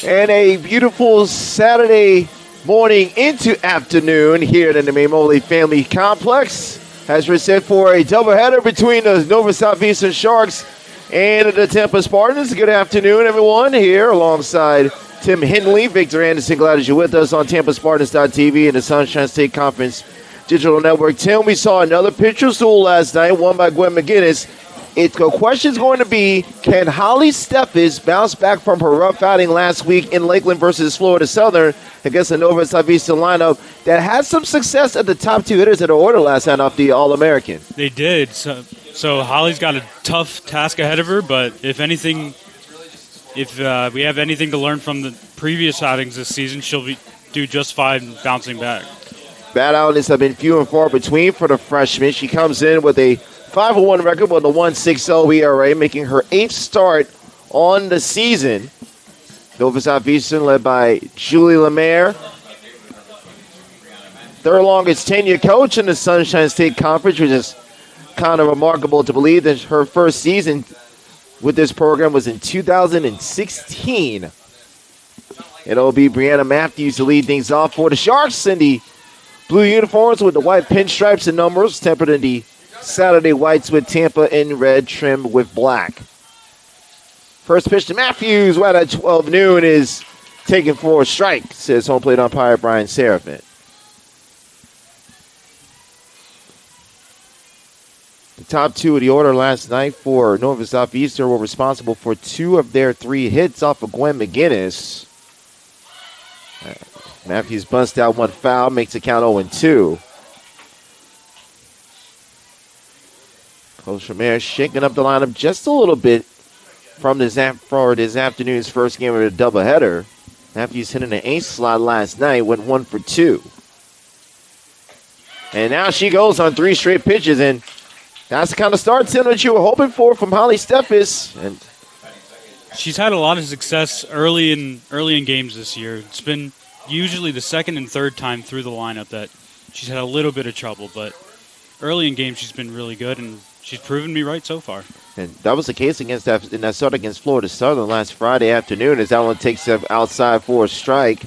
And a beautiful Saturday morning into afternoon here in the Mamoli Family Complex as we're set for a doubleheader between the Nova Southeastern Sharks and the Tampa Spartans. Good afternoon, everyone, here alongside Tim Henley, Victor Anderson. Glad that you're with us on TampaSpartans.tv and the Sunshine State Conference Digital Network. Tim, we saw another pitcher's duel last night, won by Gwen McGinnis. The question's going to be, can Holly Steffes bounce back from her rough outing last week in Lakeland versus Florida Southern against the Nova Southeastern lineup that had some success at the top two hitters of the order last night off the All-American? They did. So Holly's got a tough task ahead of her, but if anything, if we have anything to learn from the previous outings this season, she'll do just fine bouncing back. Bad outings have been few and far between for the freshman. She comes in with a 5-1 record with a 1.60 ERA, making her 8th start on the season. Nova Southeastern led by Julie Lemaire, third longest tenure coach in the Sunshine State Conference, which is kind of remarkable to believe that her first season with this program was in 2016. It'll be Brianna Matthews to lead things off for the Sharks in the blue uniforms with the white pinstripes and numbers, tempered in the Saturday whites with Tampa in red, trimmed with black. First pitch to Matthews right at 12 noon is taken for a strike, says home plate umpire Brian Serafin. The top two of the order last night for Nova Southeastern were responsible for 2 of their 3 hits off of Gwen McGinnis. Matthews busts out 1 foul, makes the count 0-2. Coach Lemaire shaking up the lineup just a little bit for this afternoon's first game of the doubleheader. Matthews hit in the 8th slot last night, went 1 for 2. And now she goes on 3 straight pitches, and that's the kind of start, Tim, that you were hoping for from Holly Steffes. And she's had a lot of success early in games this year. It's been usually the second and third time through the lineup that she's had a little bit of trouble, but early in games she's been really good, and she's proven me right so far. And that was the case in that start against Florida Southern last Friday afternoon, as that one takes up outside for a strike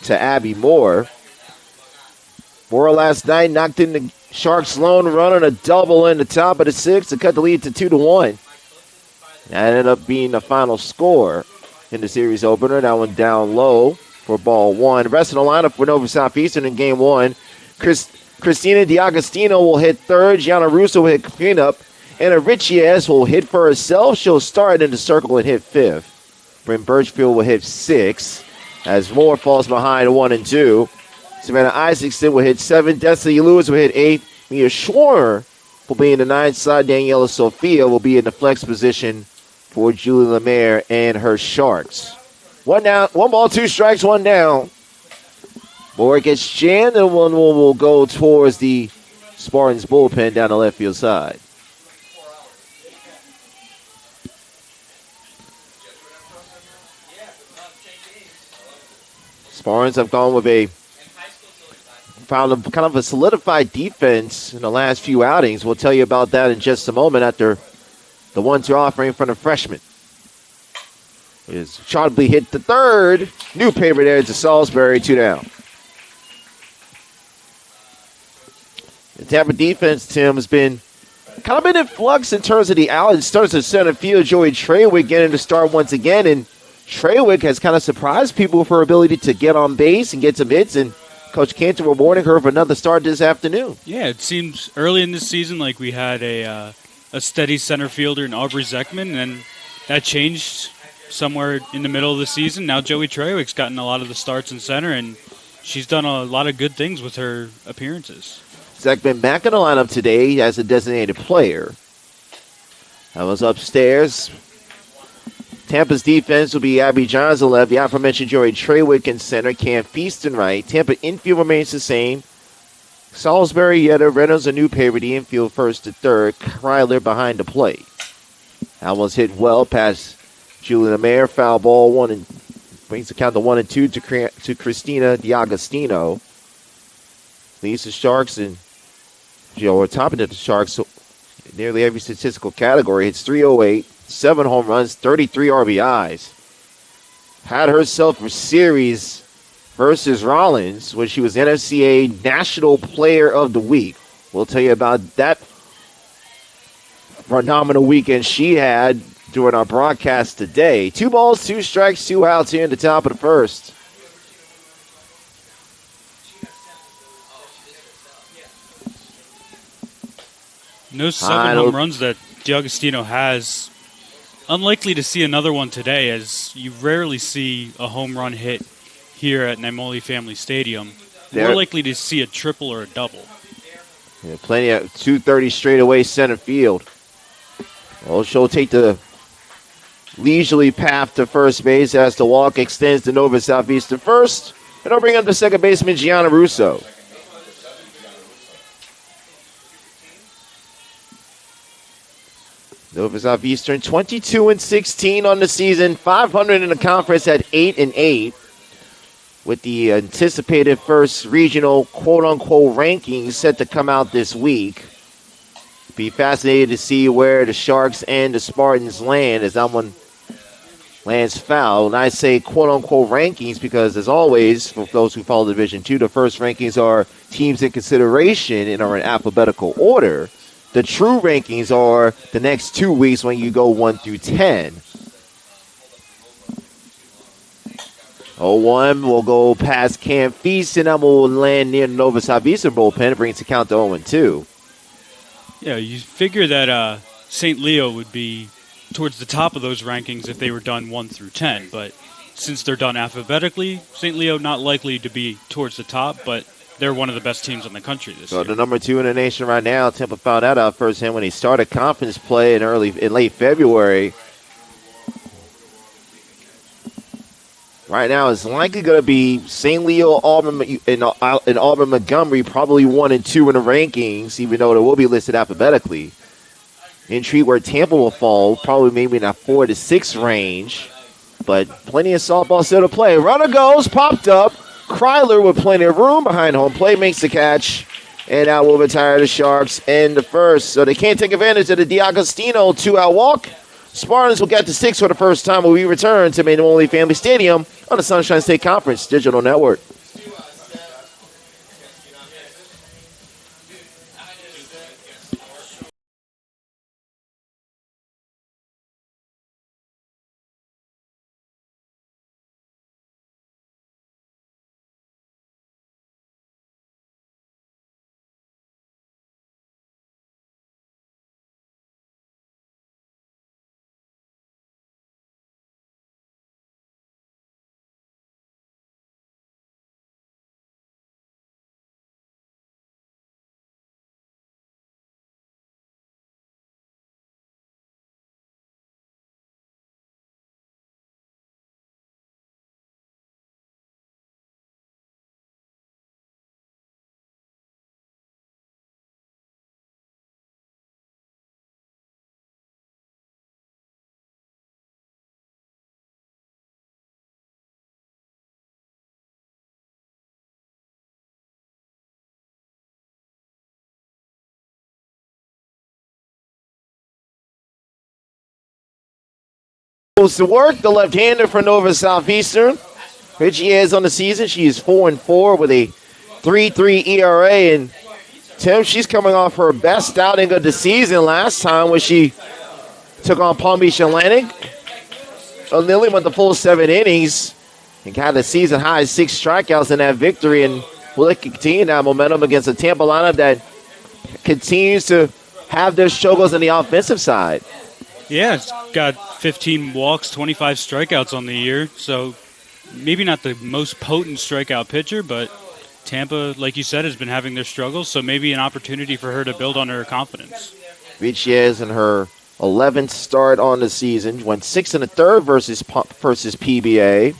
to Abby Moore. Moore last night knocked in the Sharks' lone run on a double in the top of the 6th to cut the lead to 2-1. That ended up being the final score in the series opener. That one down low for ball 1. The rest of the lineup for Nova Southeastern in game 1. Christina D'Agostino will hit third. Gianna Russo will hit cleanup. Anna Richies will hit for herself. She'll start in the circle and hit 5th. Bryn Birchfield will hit 6th as Moore falls behind 1 and 2. Savannah Isaacson will hit 7th. Destiny Lewis will hit 8th. Mia Schwarmer will be in the 9th slot. Daniela Sophia will be in the flex position for Julie Lemaire and her Sharks. 1 down, 1 ball, 2 strikes, 1 down. Moore gets jammed, and 1 will go towards the Spartans bullpen down the left field side. Spartans have gone with found a kind of a solidified defense in the last few outings. We'll tell you about that in just a moment after the 1-2 offering from the freshman. Is Chadley hit the third. New paper there to Salisbury, 2 down. The Tampa defense, Tim, has been in flux in terms of the out. It starts at center field. Joey Treywick getting to start once again, and Treywick has kind of surprised people with her ability to get on base and get some hits, and Coach Cantor rewarding her for another start this afternoon. Yeah, it seems early in this season like we had a steady center fielder in Aubrey Zeckman, and that changed somewhere in the middle of the season. Now Joey Treywick's gotten a lot of the starts in center, and she's done a lot of good things with her appearances. Zeckman back in the lineup today as a designated player. That was upstairs. Tampa's defense will be Abby Johns on left, the aforementioned Joey Treywick in center, Cam Feast in right. Tampa infield remains the same. Salisbury, Yetta, Reynolds, and New Paper, the infield first to third. Kryler behind the plate. That was hit well past Julie Lemaire. Foul ball 1 and brings the count to 1 and 2 to Christina D'Agostino. Leads the Sharks and we're topping at the Sharks. So nearly every statistical category. Hits .308, 7 home runs, 33 RBIs. had herself a series versus Rollins, where she was NFCA National Player of the Week. We'll tell you about that phenomenal weekend she had during our broadcast today. 2 balls, 2 strikes, 2 outs here in the top of the first. And those 7 home runs that D'Agostino has, unlikely to see another one today, as you rarely see a home run hit here at Naimoli Family Stadium. More likely to see a triple or a double. Yeah, plenty of 230 straight away center field. Well, she'll take the leisurely path to first base as the walk extends to Nova Southeastern first. And I'll bring up the second baseman, Gianna Russo. Nova Southeastern 22-16 on the season, 500 in the conference at 8-8. With the anticipated first regional quote-unquote rankings set to come out this week. Be fascinated to see where the Sharks and the Spartans land as that one lands foul. And I say quote-unquote rankings because, as always, for those who follow Division II, the first rankings are teams in consideration and are in alphabetical order. The true rankings are the next 2 weeks when you go 1 through 10. 0-1 will go past Cam Feast, and that will land near the Nova Southeastern bullpen. It brings the count to 0-2. Yeah, you figure that St. Leo would be towards the top of those rankings if they were done 1 through 10. But since they're done alphabetically, St. Leo not likely to be towards the top, but they're one of the best teams in the country this year. So the number 2 in the nation right now, Tampa found that out firsthand when he started conference play in late February. Right now, it's likely going to be St. Leo, Auburn, and Auburn Montgomery, probably 1 and 2 in the rankings, even though they will be listed alphabetically. Intrigue where Tampa will fall, probably maybe in that 4 to 6 range, but plenty of softball still to play. Runner goes, popped up. Kryler with plenty of room behind home plate makes the catch, and that will retire the Sharks in the first. So they can't take advantage of the D'Agostino 2-out walk. Spartans will get to 6 for the first time when we return to Naimoli Family Stadium on the Sunshine State Conference Digital Network. Goes to work, the left-hander for Nova Southeastern. Here she is on the season. She is 4-4 with a 3.3 ERA. And Tim, she's coming off her best outing of the season last time when she took on Palm Beach Atlantic. Nearly went the full 7 innings and got a season-high 6 strikeouts in that victory. And will continue that momentum against a Tampa lineup that continues to have their struggles on the offensive side. Yeah, it's got 15 walks, 25 strikeouts on the year. So maybe not the most potent strikeout pitcher, but Tampa, like you said, has been having their struggles. So maybe an opportunity for her to build on her confidence. Vichiez in her 11th start on the season went 6 1/3 versus PBA.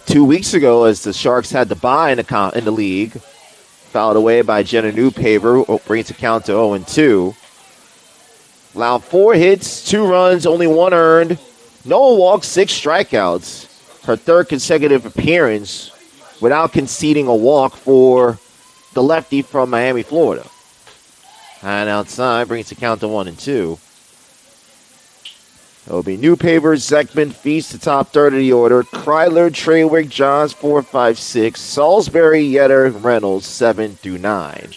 2 weeks ago, as the Sharks had the bye in the league, fouled away by Jenna Newpaver, brings the count to 0-2. Allowed 4 hits, 2 runs, only 1 earned, no walks, 6 strikeouts. Her 3rd consecutive appearance without conceding a walk for the lefty from Miami, Florida. And outside brings the count to 1-2. It'll be Newpaver, Zekman, Feast, the top third of the order. Kryler, Trawick, Johns, 4, 5, 6. Salisbury, Yetter, Reynolds, 7 through 9.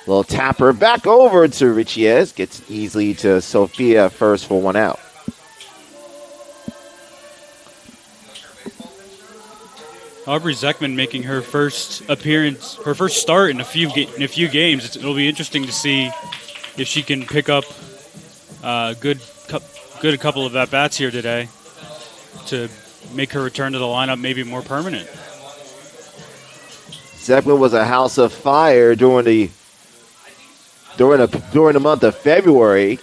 Little tapper back over to Richies. Gets easily to Sophia first for 1 out. Aubrey Zekman making her first appearance, her first start in a few games. It'll be interesting to see if she can pick up a couple of at-bats here today to make her return to the lineup maybe more permanent. Zekman was a house of fire during the month of February.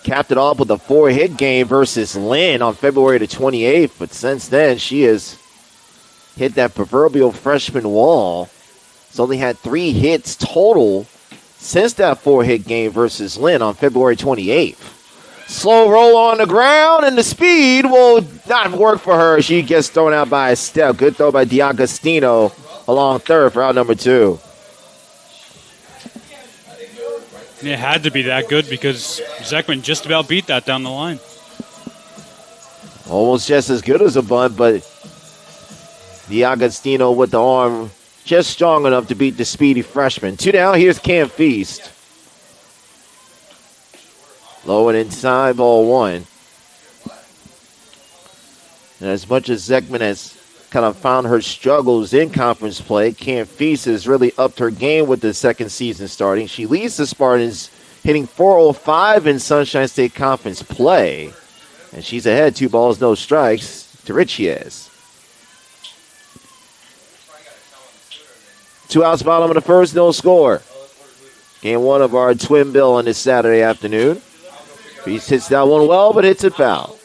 Capped it off with a 4-hit game versus Lynn on February the 28th, but since then she has hit that proverbial freshman wall. She's only had 3 hits total since that 4-hit game versus Lynn on February 28th. Slow roll on the ground, and the speed will not work for her. She gets thrown out by a step. Good throw by D'Agostino along third for out number 2. It had to be that good because Zekman just about beat that down the line. Almost just as good as a bunt, but D'Agostino with the arm just strong enough to beat the speedy freshman. 2 down, here's Cam Feast. Low and inside, ball 1. And as much as Zekman has kind of found her struggles in conference play, Cam Feast has really upped her game with the second season starting. She leads the Spartans, hitting .405 in Sunshine State Conference play. And she's ahead, 2 balls, no strikes to Richies. 2 outs, bottom of the first, no score. Game 1 of our twin bill on this Saturday afternoon. Feast hits that one well, but hits it foul.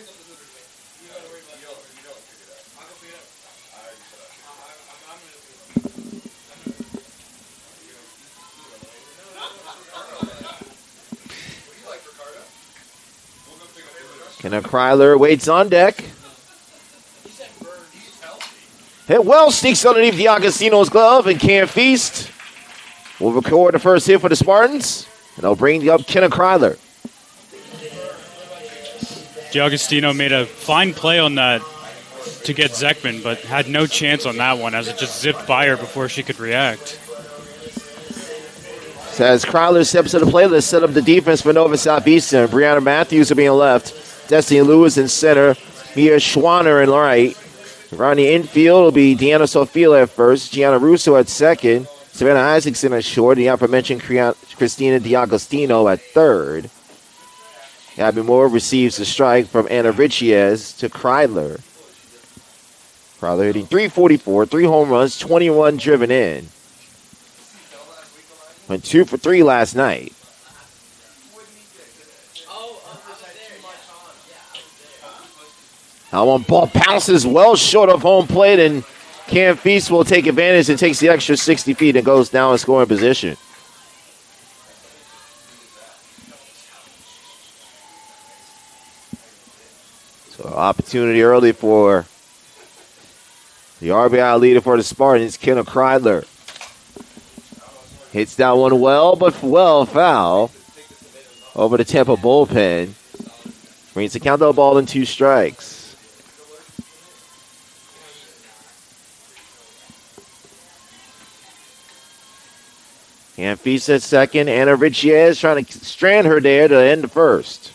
Kenna Kryler waits on deck. Hit well, sneaks underneath D'Agostino's glove, and Cam Feast will record the first hit for the Spartans, and they'll bring up Kenna Kryler. D'Agostino made a fine play on that to get Zekman, but had no chance on that one as it just zipped by her before she could react. So as Kryler steps to the plate, let's set up the defense for Nova Southeastern. Brianna Matthews are being left. Destiny Lewis in center. Mia Schwanner in right. Around the infield will be Deanna Sofila at first. Gianna Russo at second. Savannah Isaacson at short. The aforementioned Christina D'Agostino at third. Abby Moore receives the strike from Anna Richies to Kryler. Kryler hitting .344, 3 home runs, 21 driven in. Went 2 for 3 last night. That one ball bounces well short of home plate, and Cam Feast will take advantage and takes the extra 60 feet and goes down in scoring position. So opportunity early for the RBI leader for the Spartans, Kenna Kryler. Hits that one well, but well foul over the Tampa bullpen. Brings the count to a ball and 2 strikes. And Feast at second. Anna Richies trying to strand her there to end the first.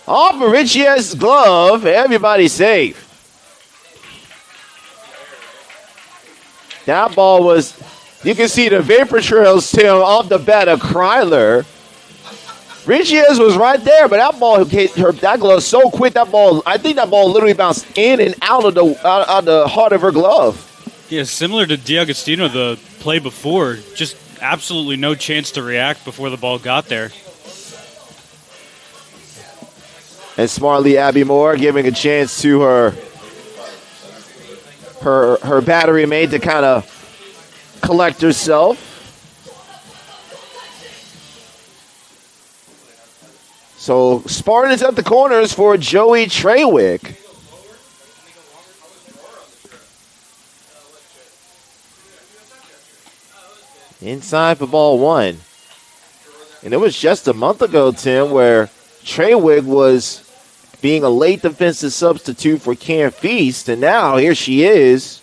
Off of Richies' glove. Everybody's safe. That ball was, you can see the vapor trails, Tim, off the bat of Kryler. Richies was right there, but that ball hit that glove so quick. I think that ball literally bounced in and out of the heart of her glove. Yeah, similar to D'Agostino, the play before. Just absolutely no chance to react before the ball got there. And smartly, Abby Moore giving a chance to her battery mate to kind of collect herself. So Spartans at the corners for Joey Trawick. Inside for ball 1. And it was just a month ago, Tim, where Trawick was being a late defensive substitute for Cam Feast, and now here she is,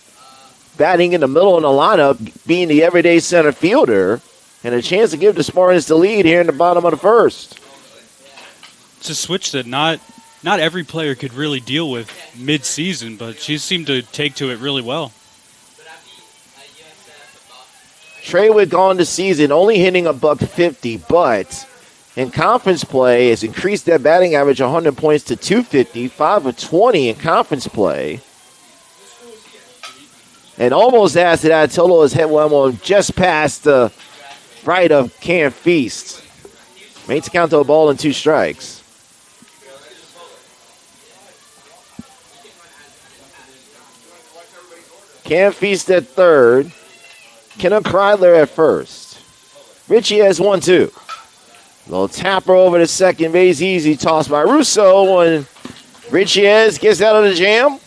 batting in the middle of the lineup, being the everyday center fielder, and a chance to give the Spartans the lead here in the bottom of the first. It's a switch that not every player could really deal with mid-season, but she seemed to take to it really well. Trawick on the season only hitting $150, but in conference play has increased that batting average 100 points to 250, 5 of 20 in conference play. And almost adds to that total has hit one just past the right of Cam Feast. Makes count to a ball and 2 strikes. Cam Feast at third. Kenna Kreidler at first. Richie has 1-2. Little tapper over to second base. Easy toss by Russo. When Richie gets out of the jam.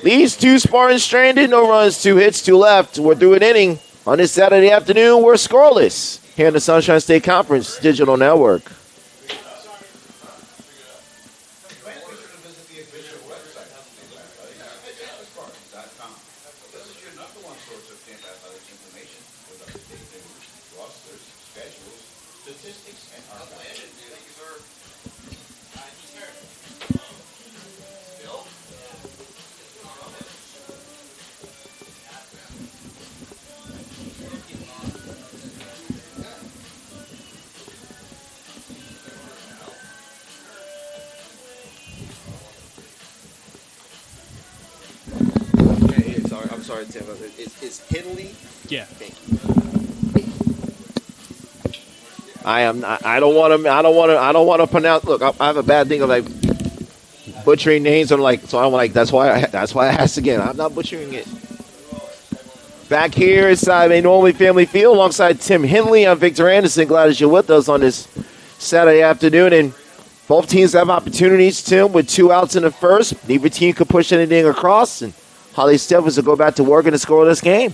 Leaves 2 Spartans stranded. No runs, 2 hits, 2 left. We're through an inning. On this Saturday afternoon, we're scoreless here in the Sunshine State Conference Digital Network. I'm sorry, Tim. It's Henley. Yeah. Thank you. I don't want to pronounce. Look, I have a bad thing of like butchering names. I'm like, so I'm like, that's why I asked again. I'm not butchering it. Back here inside a Normally Family Field alongside Tim Henley. I'm Victor Anderson. Glad that you're with us on this Saturday afternoon. And both teams have opportunities, Tim, with 2 outs in the first. Neither team could push anything across. And Holly Stephens will go back to work in a scoreless game.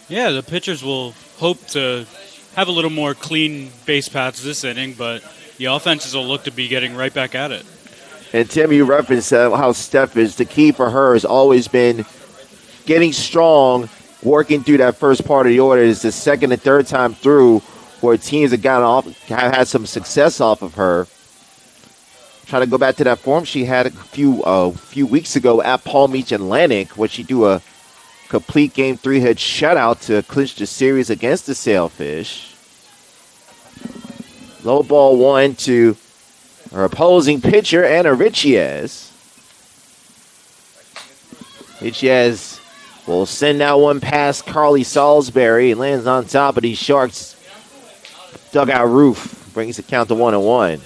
Yeah, the pitchers will hope to have a little more clean base paths this inning, but the offenses will look to be getting right back at it. And Tim, you referenced how Stephens, the key for her has always been getting strong, working through that first part of the order. It's the second and third time through where teams have have had some success off of her. Trying to go back to that form she had a few weeks ago at Palm Beach Atlantic, where she do a complete game 3-hit shutout to clinch the series against the Sailfish. Low ball 1 to her opposing pitcher, Anna Richiez. Richiez will send that one past Carly Salisbury. It lands on top of these Sharks dugout roof. Brings the count to 1-1.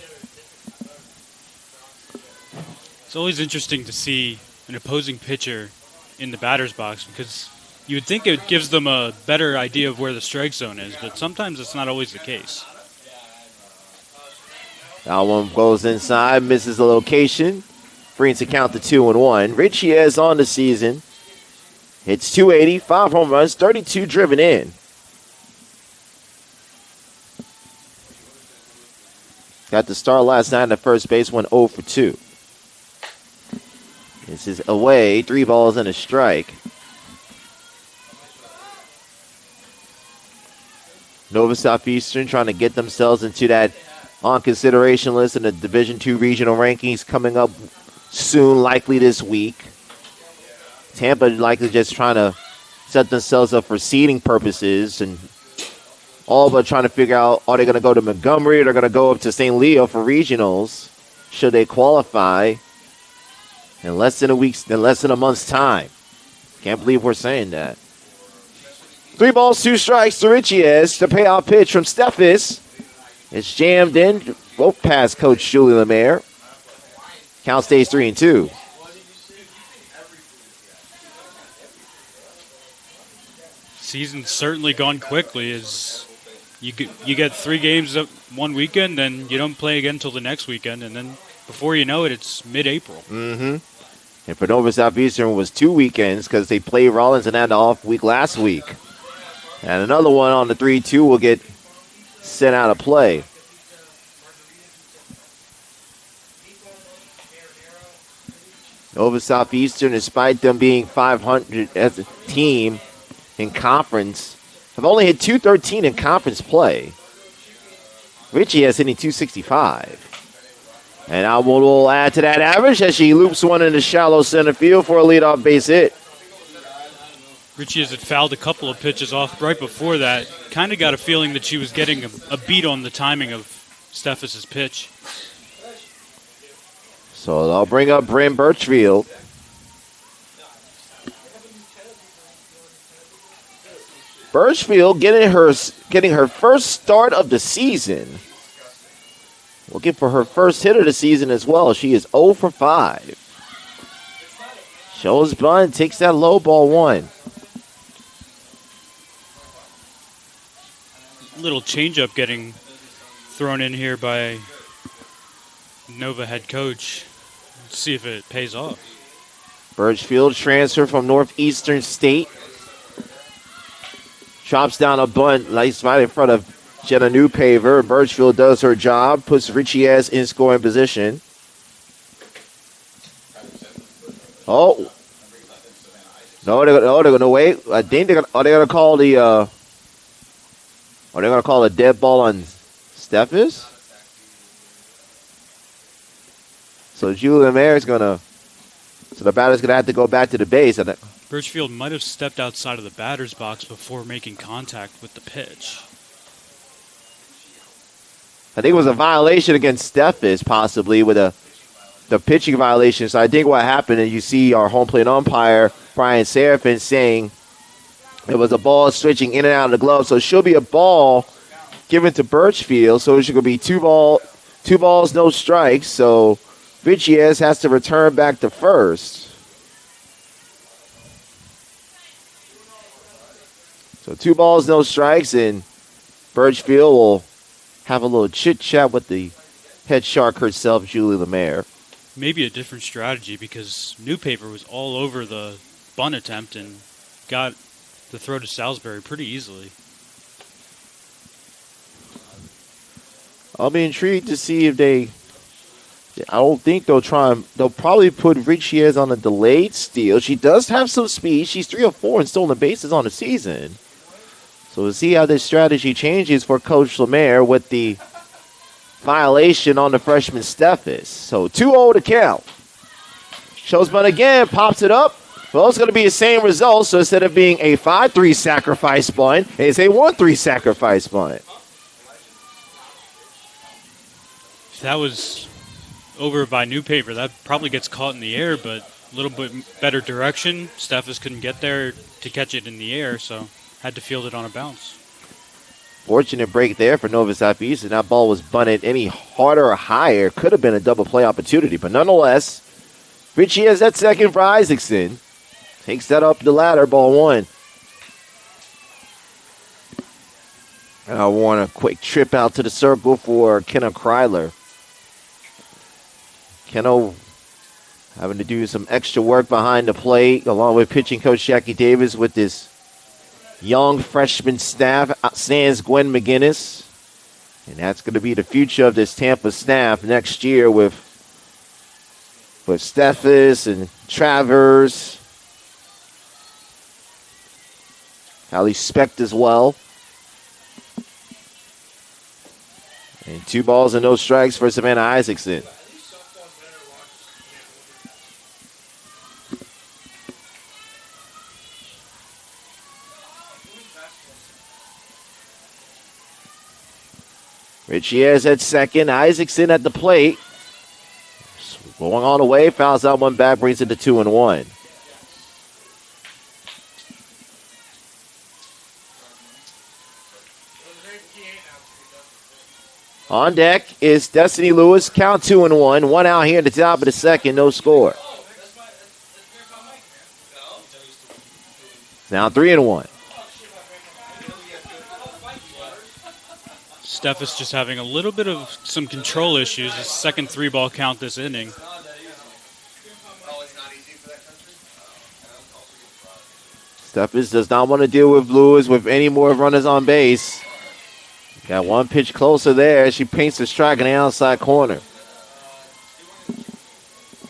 It's always interesting to see an opposing pitcher in the batter's box because you would think it gives them a better idea of where the strike zone is, but sometimes it's not always the case. That one goes inside, misses the location, brings the count to 2-1. Richiez on the season. Hits 280, 5 home runs, 32 driven in. Got the start last night at first base, went 0 for 2. This is away, 3 balls and a strike. Nova Southeastern trying to get themselves into that on consideration list in the Division II regional rankings coming up soon, likely this week. Tampa likely just trying to set themselves up for seeding purposes, and all but trying to figure out, are they going to go to Montgomery or they're going to go up to St. Leo for regionals should they qualify in less than a month's time. Can't believe we're saying that. 3 balls, 2 strikes to Richiez. The payoff pitch from Steffes. It's jammed in. Both past Coach Julie Lemaire. Count stays 3-2. Season's certainly gone quickly. As you get 3 games up one weekend, then you don't play again until the next weekend, and then before you know it, it's mid-April. Mm-hmm. And for Nova Southeastern, it was 2 weekends because they played Rollins and had an off week last week. And another one on the 3-2 will get sent out of play. Nova Southeastern, despite them being 500 as a team in conference, have only hit 213 in conference play. Richie has hitting 265. And Almond will add to that average as she loops one in the shallow center field for a leadoff base hit. Richie has fouled a couple of pitches off right before that. Kind of got a feeling that she was getting a beat on the timing of Steffes' pitch. So I'll bring up Bryn Birchfield. Birchfield getting her first start of the season. Looking for her first hit of the season as well. She is 0 for 5. Shows bunt, takes that low ball one. Little changeup getting thrown in here by Nova head coach. Let's see if it pays off. Birchfield transfer from Northeastern State. Chops down a bunt, nice right in front of Jenna Newpaver. Birchfield does her job, puts Richie S in scoring position. Oh. No, they're going to wait. I think they're going to call the they're going to call a dead ball on Steffes. So Julia Mayer is going to, so the batter's going to have to go back to the base. Birchfield might have stepped outside of the batter's box before making contact with the pitch. I think it was a violation against Steffes, possibly, with the pitching violation. So I think what happened, and you see our home plate umpire, Brian Serafin, saying it was a ball switching in and out of the glove. So it should be a ball given to Birchfield. So it should be two balls, no strikes. So Vichiez has to return back to first. So 2 balls, no strikes, and Birchfield will have a little chit-chat with the head shark herself, Julie Lemaire. Maybe a different strategy because Newpaper was all over the bunt attempt and got the throw to Salisbury pretty easily. I'll be intrigued to see if I don't think they'll probably put Richiez on a delayed steal. She does have some speed. She's 3 of 4 and stolen bases on the season. So we'll see how this strategy changes for Coach Lemaire with the violation on the freshman Steffes. So 2-0 to count. Shows bunt again, pops it up. Well, it's going to be the same result. So instead of being a 5-3 sacrifice bunt, it's a 1-3 sacrifice bunt. If that was over by Newpaper, that probably gets caught in the air, but a little bit better direction. Steffes couldn't get there to catch it in the air, so had to field it on a bounce. Fortunate break there for Nova Southeastern. That ball was bunted any harder or higher. Could have been a double play opportunity, but nonetheless, Richie has that second for Isaacson. Takes that up the ladder, ball one. And I want a quick trip out to the circle for Kenna Kryler. Kenna having to do some extra work behind the plate, along with pitching coach Jackie Davis with this young freshman staff, sans Gwen McGinnis. And that's going to be the future of this Tampa staff next year with Steffes and Travers. Hallie Specht as well. And 2 balls and no strikes for Savannah Isaacson. Richiez at second. Isaacson at the plate. Going all the way. Fouls out one back. Brings it to 2-1. On deck is Destiny Lewis. Count 2-1. 1 out here at the top of the second. No score. Now 3-1. Steffes just having a little bit of some control issues. His second 3-ball count this inning. Steffes does not want to deal with Lewis with any more runners on base. Got one pitch closer there. She paints the strike in the outside corner.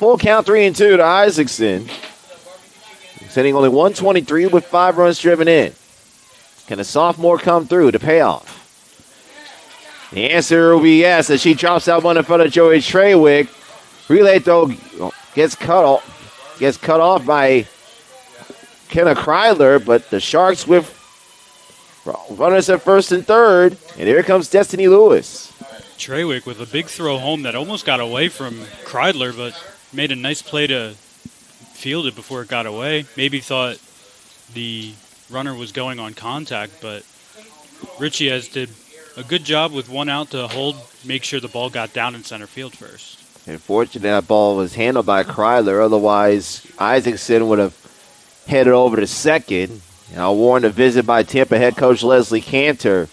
full count 3-2 to Isaacson. He's hitting only 123 with 5 runs driven in. Can a sophomore come through to pay off? The answer will be yes, as she drops that one in front of Joey Trawick. Relay throw gets cut off by Kenna Kreidler, but the Sharks with runners at first and third, and here comes Destiny Lewis. Trawick with a big throw home that almost got away from Kreidler, but made a nice play to field it before it got away. Maybe thought the runner was going on contact, but Richie has did a good job with one out to make sure the ball got down in center field first. Unfortunately, that ball was handled by Kreidler. Otherwise, Isaacson would have headed over to second. Now warned a visit by Tampa head coach Leslie Cantor.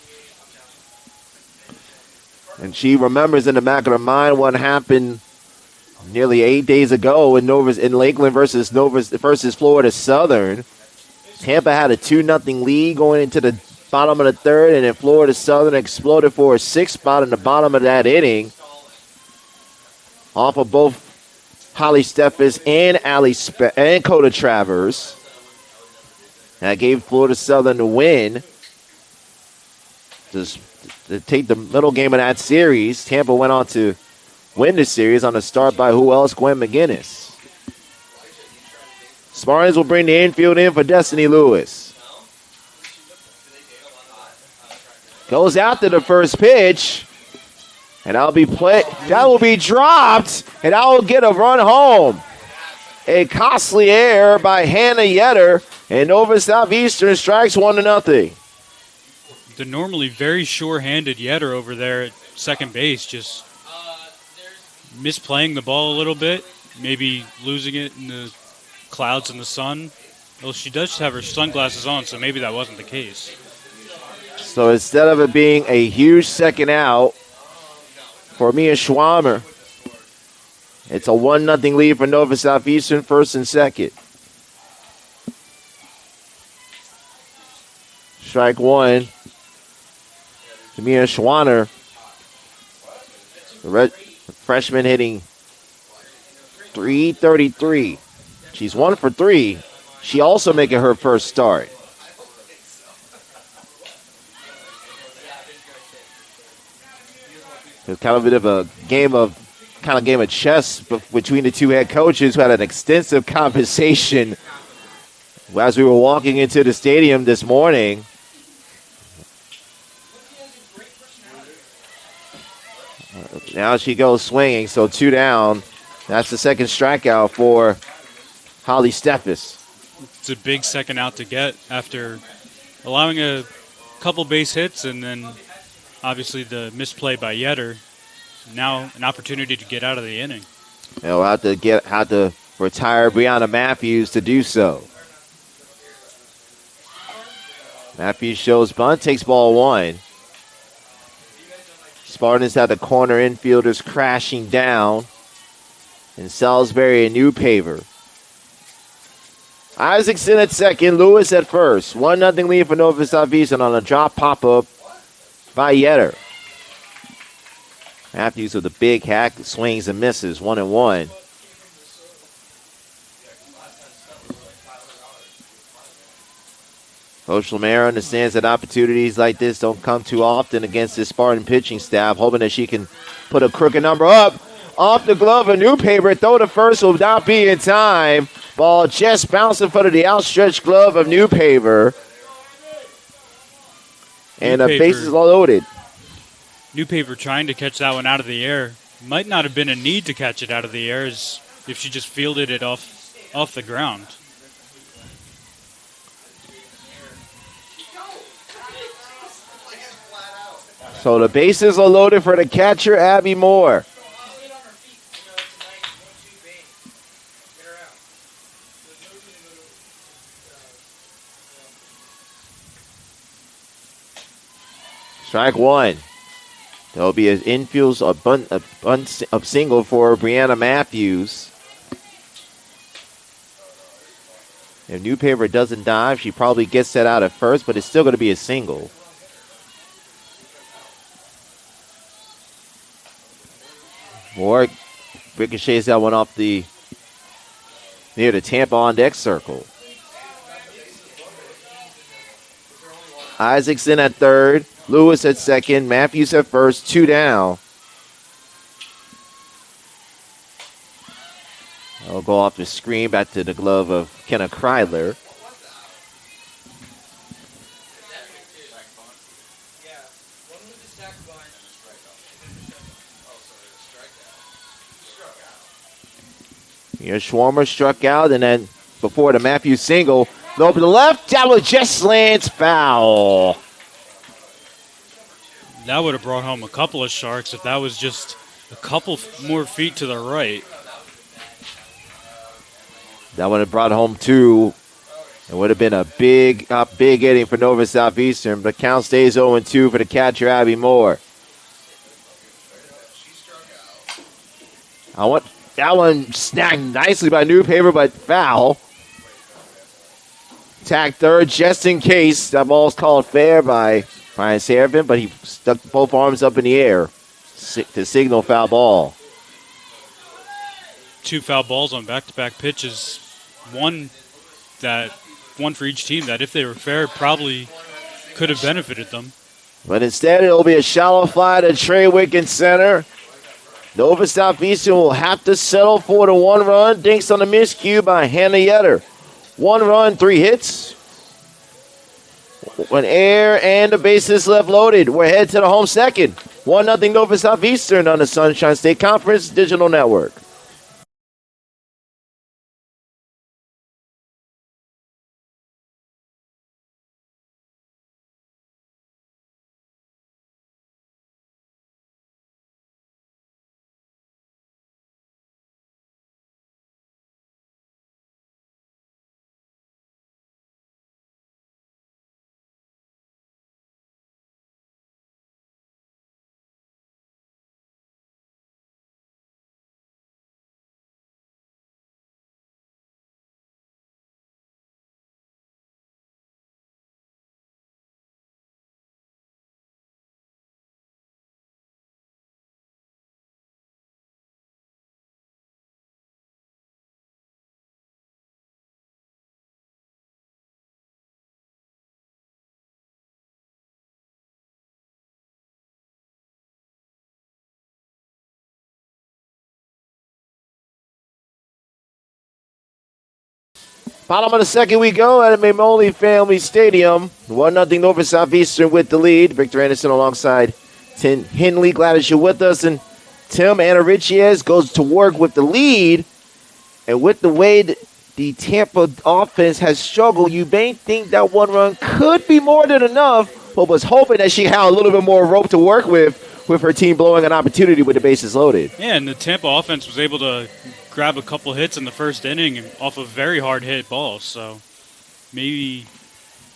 And she remembers in the back of her mind what happened nearly 8 days ago in Lakeland versus Florida Southern. Tampa had a 2-0 lead going into the bottom of the third, and then Florida Southern exploded for a 6th spot in the bottom of that inning. Off of both Holly Steffes and Coda Travers. That gave Florida Southern the win. Just to take the middle game of that series, Tampa went on to win the series on a start by who else? Gwen McGinnis. Spartans will bring the infield in for Destiny Lewis. Goes out to the first pitch. And that will be dropped, and that will get a run home. A costly error by Hannah Yetter, and Nova Southeastern strikes 1-0. The normally very sure-handed Yetter over there at second base just misplaying the ball a little bit, maybe losing it in the clouds and the sun. Well, she does have her sunglasses on, so maybe that wasn't the case. So instead of it being a huge second out for Mia Schwammer, it's a 1-0 lead for Nova Southeastern, first and second. Strike one to Mia Schwanner. The freshman hitting .333. She's 1 for 3. She also making her first start. It's kind of a bit of a game of chess between the two head coaches who had an extensive conversation as we were walking into the stadium this morning. Now she goes swinging, so 2 down. That's the second strikeout for Holly Steffes. It's a big second out to get after allowing a couple base hits and then obviously the misplay by Yetter. Now an opportunity to get out of the inning. They'll have to retire Brianna Matthews to do so. Matthews shows bunt, takes ball 1. Spartans have the corner infielders crashing down. And Salisbury and Newpaver. Isaacson at second, Lewis at first. 1-0 lead for Nova Southeastern on a drop pop-up by Yetter. Matthews with a big hack, swings and misses, 1-1. Coach Lemare understands that opportunities like this don't come too often against this Spartan pitching staff, hoping that she can put a crooked number up. Off the glove of Newpaper, throw to first will not be in time. Ball just bounced in front of the outstretched glove of Newpaper. And the bases are loaded. Newpaper trying to catch that one out of the air. Might not have been a need to catch it out of the air as if she just fielded it off the ground. So the bases are loaded for the catcher, Abby Moore. Strike one. There'll be an infield, a single for Brianna Matthews. If Newpaper doesn't dive, she probably gets that out at first, but it's still going to be a single. Moore ricochets that one off the near the Tampa on deck circle. Isaacson at third, Lewis at second, Matthews at first, 2 down. I'll go off the screen back to the glove of Kenna Kreidler. Here, Schwarmer struck out, and then before the Matthews single, low to the left, that was just lands foul. That would have brought home a couple of Sharks if that was just a couple more feet to the right. That would have brought home 2. It would have been a big inning for Nova Southeastern, but count stays 0-2 for the catcher, Abby Moore. That one snagged nicely by Newpaper, but foul. Tag third just in case. That ball's called fair by Brian Seraphin, but he stuck both arms up in the air to signal foul ball. 2 foul balls on back-to-back pitches. One for each team that, if they were fair, probably could have benefited them. But instead, it'll be a shallow fly to Treywick in center. Nova Southeastern will have to settle for the 1 run. Dinks on the miscue by Hannah Yetter. 1 run, 3 hits. 1 air and the bases left loaded. We're headed to the home second. 1-0 Nova Southeastern on the Sunshine State Conference Digital Network. Bottom of the second we go at Mamoli Family Stadium. 1-0 Nova Southeastern with the lead. Victor Anderson alongside Tim Henley. Glad that you're with us. And Tim Anna Richies goes to work with the lead. And with the way the Tampa offense has struggled, you may think that 1 run could be more than enough, but was hoping that she had a little bit more rope to work with her team blowing an opportunity with the bases loaded. Yeah, and the Tampa offense was able to grab a couple hits in the first inning off of very hard hit balls. So maybe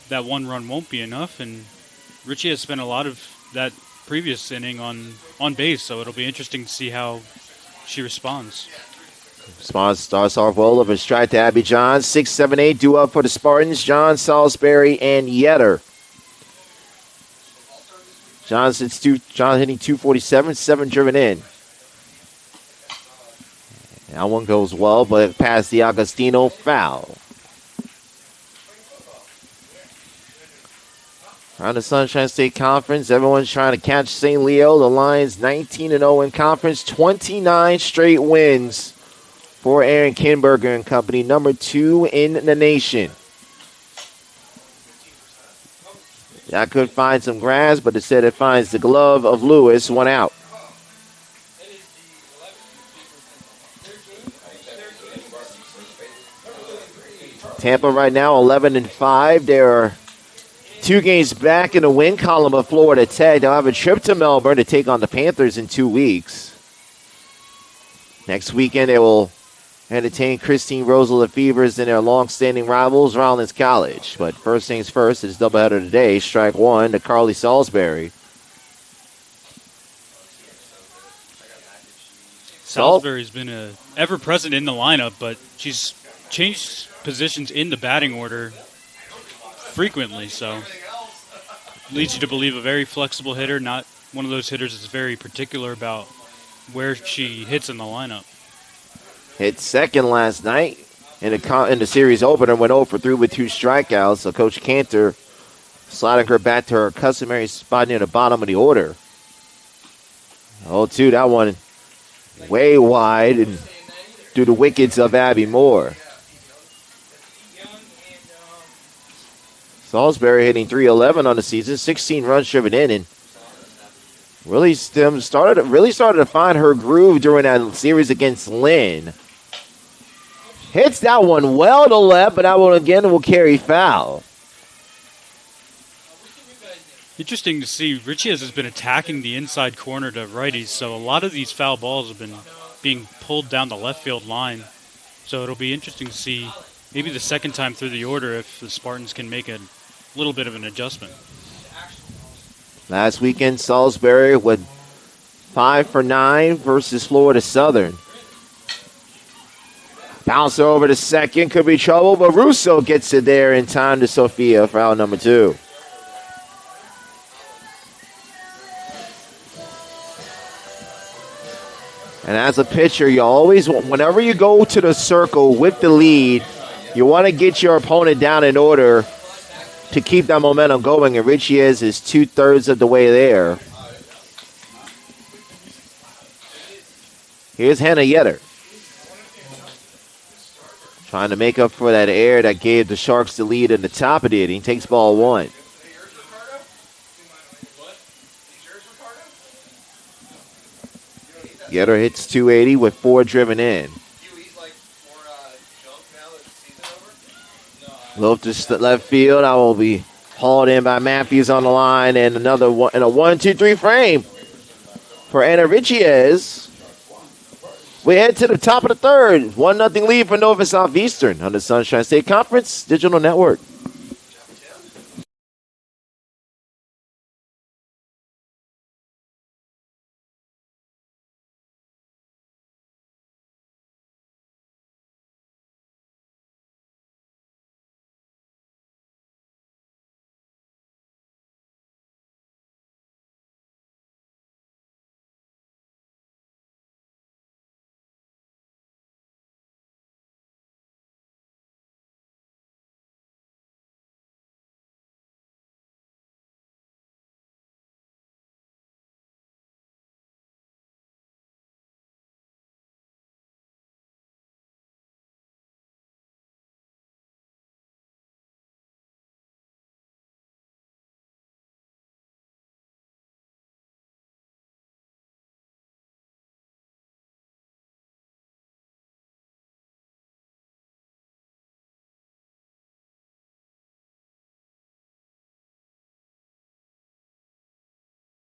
that 1 run won't be enough. And Richie has spent a lot of that previous inning on base, so it'll be interesting to see how she responds. Response starts off well of a strike to Abby Johns. 6, 7, 8 due up for the Spartans. John, Salisbury, and Yetter. John hitting 247, 7 driven in. That one goes well, but past the Agostino, foul. Around the Sunshine State Conference, everyone's trying to catch St. Leo. The Lions 19-0 in conference, 29 straight wins for Aaron Kinberger and company, number 2 in the nation. That could find some grass, but instead it finds the glove of Lewis, 1 out. Tampa right now 11-5. They are 2 games back in the win column of Florida Tech. They'll have a trip to Melbourne to take on the Panthers in 2 weeks. Next weekend they will entertain Christine Rosal the Fevers and their long-standing rivals, Rollins College. But first things first, it's doubleheader today. Strike 1 to Carly Salisbury. Salisbury's been ever-present in the lineup, but she's changed positions in the batting order frequently, so leads you to believe a very flexible hitter, not one of those hitters that's very particular about where she hits in the lineup. Hit second last night. in the series opener, went 0 for 3 with 2 strikeouts. So Coach Cantor sliding her back to her customary spot near the bottom of the order. 0-2, that one way wide and through the wickets of Abby Moore. Salisbury hitting .311 on the season, 16 runs driven in, and really started to find her groove during that series against Lynn. Hits that one well to left, but that one again will carry foul. Interesting to see. Richies has been attacking the inside corner to righties, so a lot of these foul balls have been being pulled down the left field line. So it'll be interesting to see maybe the second time through the order if the Spartans can make a little bit of an adjustment. Last weekend, Salisbury with 5 for 9 versus Florida Southern. Bouncer over to second, could be trouble, but Russo gets it there in time to Sophia for out number 2. And as a pitcher, you always, whenever you go to the circle with the lead, you want to get your opponent down in order to keep that momentum going, and Richies is 2/3 of the way there. Here's Hannah Yetter. Trying to make up for that error that gave the Sharks the lead in the top of the inning. Takes ball 1. Yetter hits .280 with 4 driven in. Low to left field. I will be hauled in by Matthews on the line, and another one in a 1-2-3 frame for Anna Richies. We head to the top of the third. 1-0 lead for Nova Southeastern on the Sunshine State Conference Digital Network.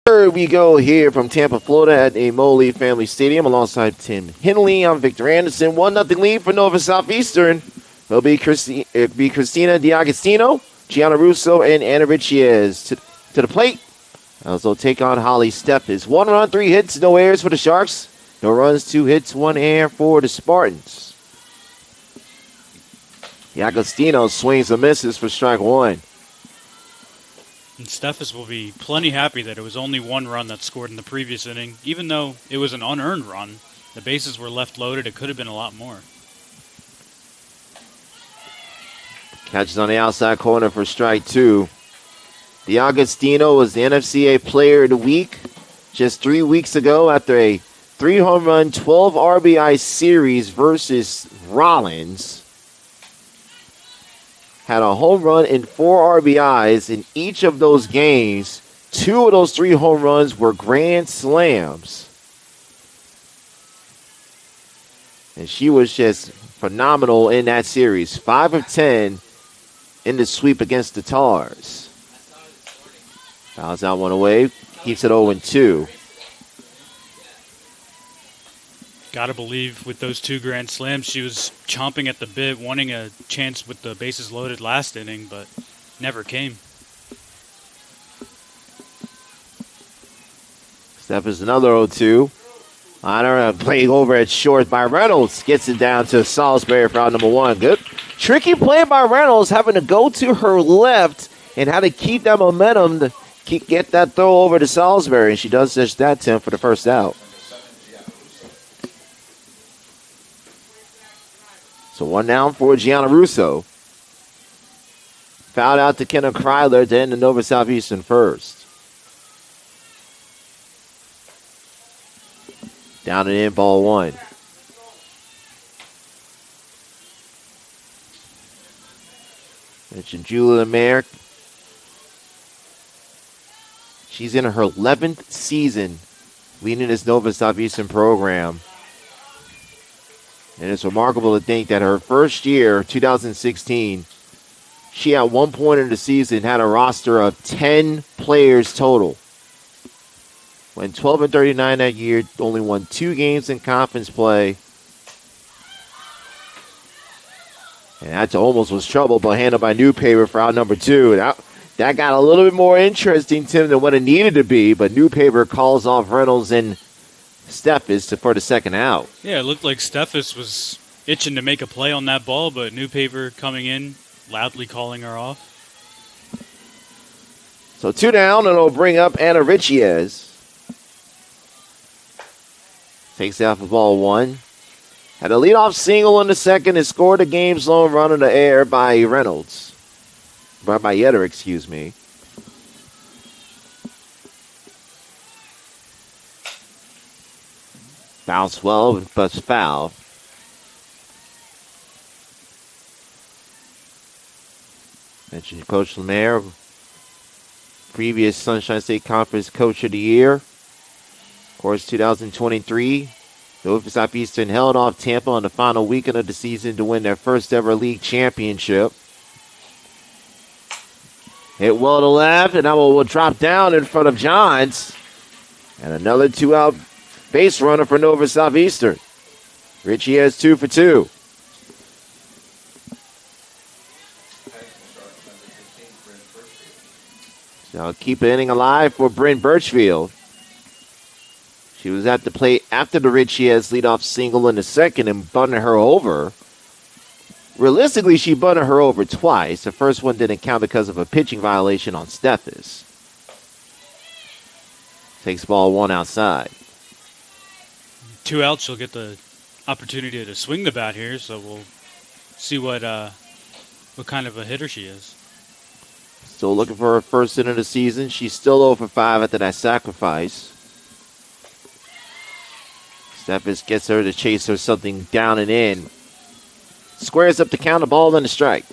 We go here from Tampa, Florida at a Moley Family Stadium alongside Tim Henley. I'm Victor Anderson. 1-0 lead for Nova Southeastern. It'll be Christina D'Agostino, Gianna Russo, and Anna Richies to the plate. Also take on Holly Steppes. 1 run, 3 hits, no errors for the Sharks. No runs, 2 hits, 1 error for the Spartans. D'Agostino swings and misses for strike 1. And Steffes will be plenty happy that it was only 1 run that scored in the previous inning. Even though it was an unearned run, the bases were left loaded. It could have been a lot more. Catches on the outside corner for strike 2. D'Agostino was the NFCA Player of the Week just 3 weeks ago after a 3-home run, 12 RBI series versus Rollins. Had a home run and 4 RBIs in each of those games. 2 of those 3 home runs were grand slams. And she was just phenomenal in that series. 5 of 10 in the sweep against the Tars. Fouls that one away. Keeps it 0-2. Got to believe with those 2 grand slams, she was chomping at the bit, wanting a chance with the bases loaded last inning, but never came. Steph is another 0-2. Honor playing over at short by Reynolds. Gets it down to Salisbury for out number 1. Good. Tricky play by Reynolds, having to go to her left and how to keep that momentum to get that throw over to Salisbury. And she does just that, Tim, for the first out. So one down for Gianna Russo. Fouled out to Kenna Kryler to end the Nova Southeastern first. Down and in, ball one. Mentioned Julia Lemaire. She's in her 11th season leading this Nova Southeastern program. And it's remarkable to think that her first year, 2016, she at one point in the season had a roster of 10 players total. Went 12-39 that year, only won 2 games in conference play. And that almost was trouble, but handled by New Paper for out number 2. That got a little bit more interesting, Tim, than what it needed to be, but New Paper calls off Reynolds and Steffes for the second out. Yeah, it looked like Steffes was itching to make a play on that ball, but New Paper coming in, loudly calling her off. So 2 down, and it'll bring up Anna Richiez. Takes out for ball 1. Had a leadoff single in the second and scored a game's lone run in the air by Reynolds. By Yetter, excuse me. Foul 12 plus foul. Mentioned Coach Lemaire, previous Sunshine State Conference Coach of the Year. Of course, 2023, Nova Southeastern held off Tampa on the final weekend of the season to win their first ever league championship. Hit well to left, and that one will drop down in front of Johns. And another 2-out base runner for Nova Southeastern. Richie has 2 for 2. So keep the inning alive for Bryn Birchfield. She was at the plate after the Richiez leadoff single in the second and bunted her over. Realistically, she bunted her over twice. The first one didn't count because of a pitching violation on Steffes. Takes ball 1 outside. 2 outs, she'll get the opportunity to swing the bat here, so we'll see what kind of a hitter she is. Still looking for her first hit of the season. She's still 0 for 5 after that sacrifice. Steffes gets her to chase her something down and in. Squares up the count, a ball and a strike.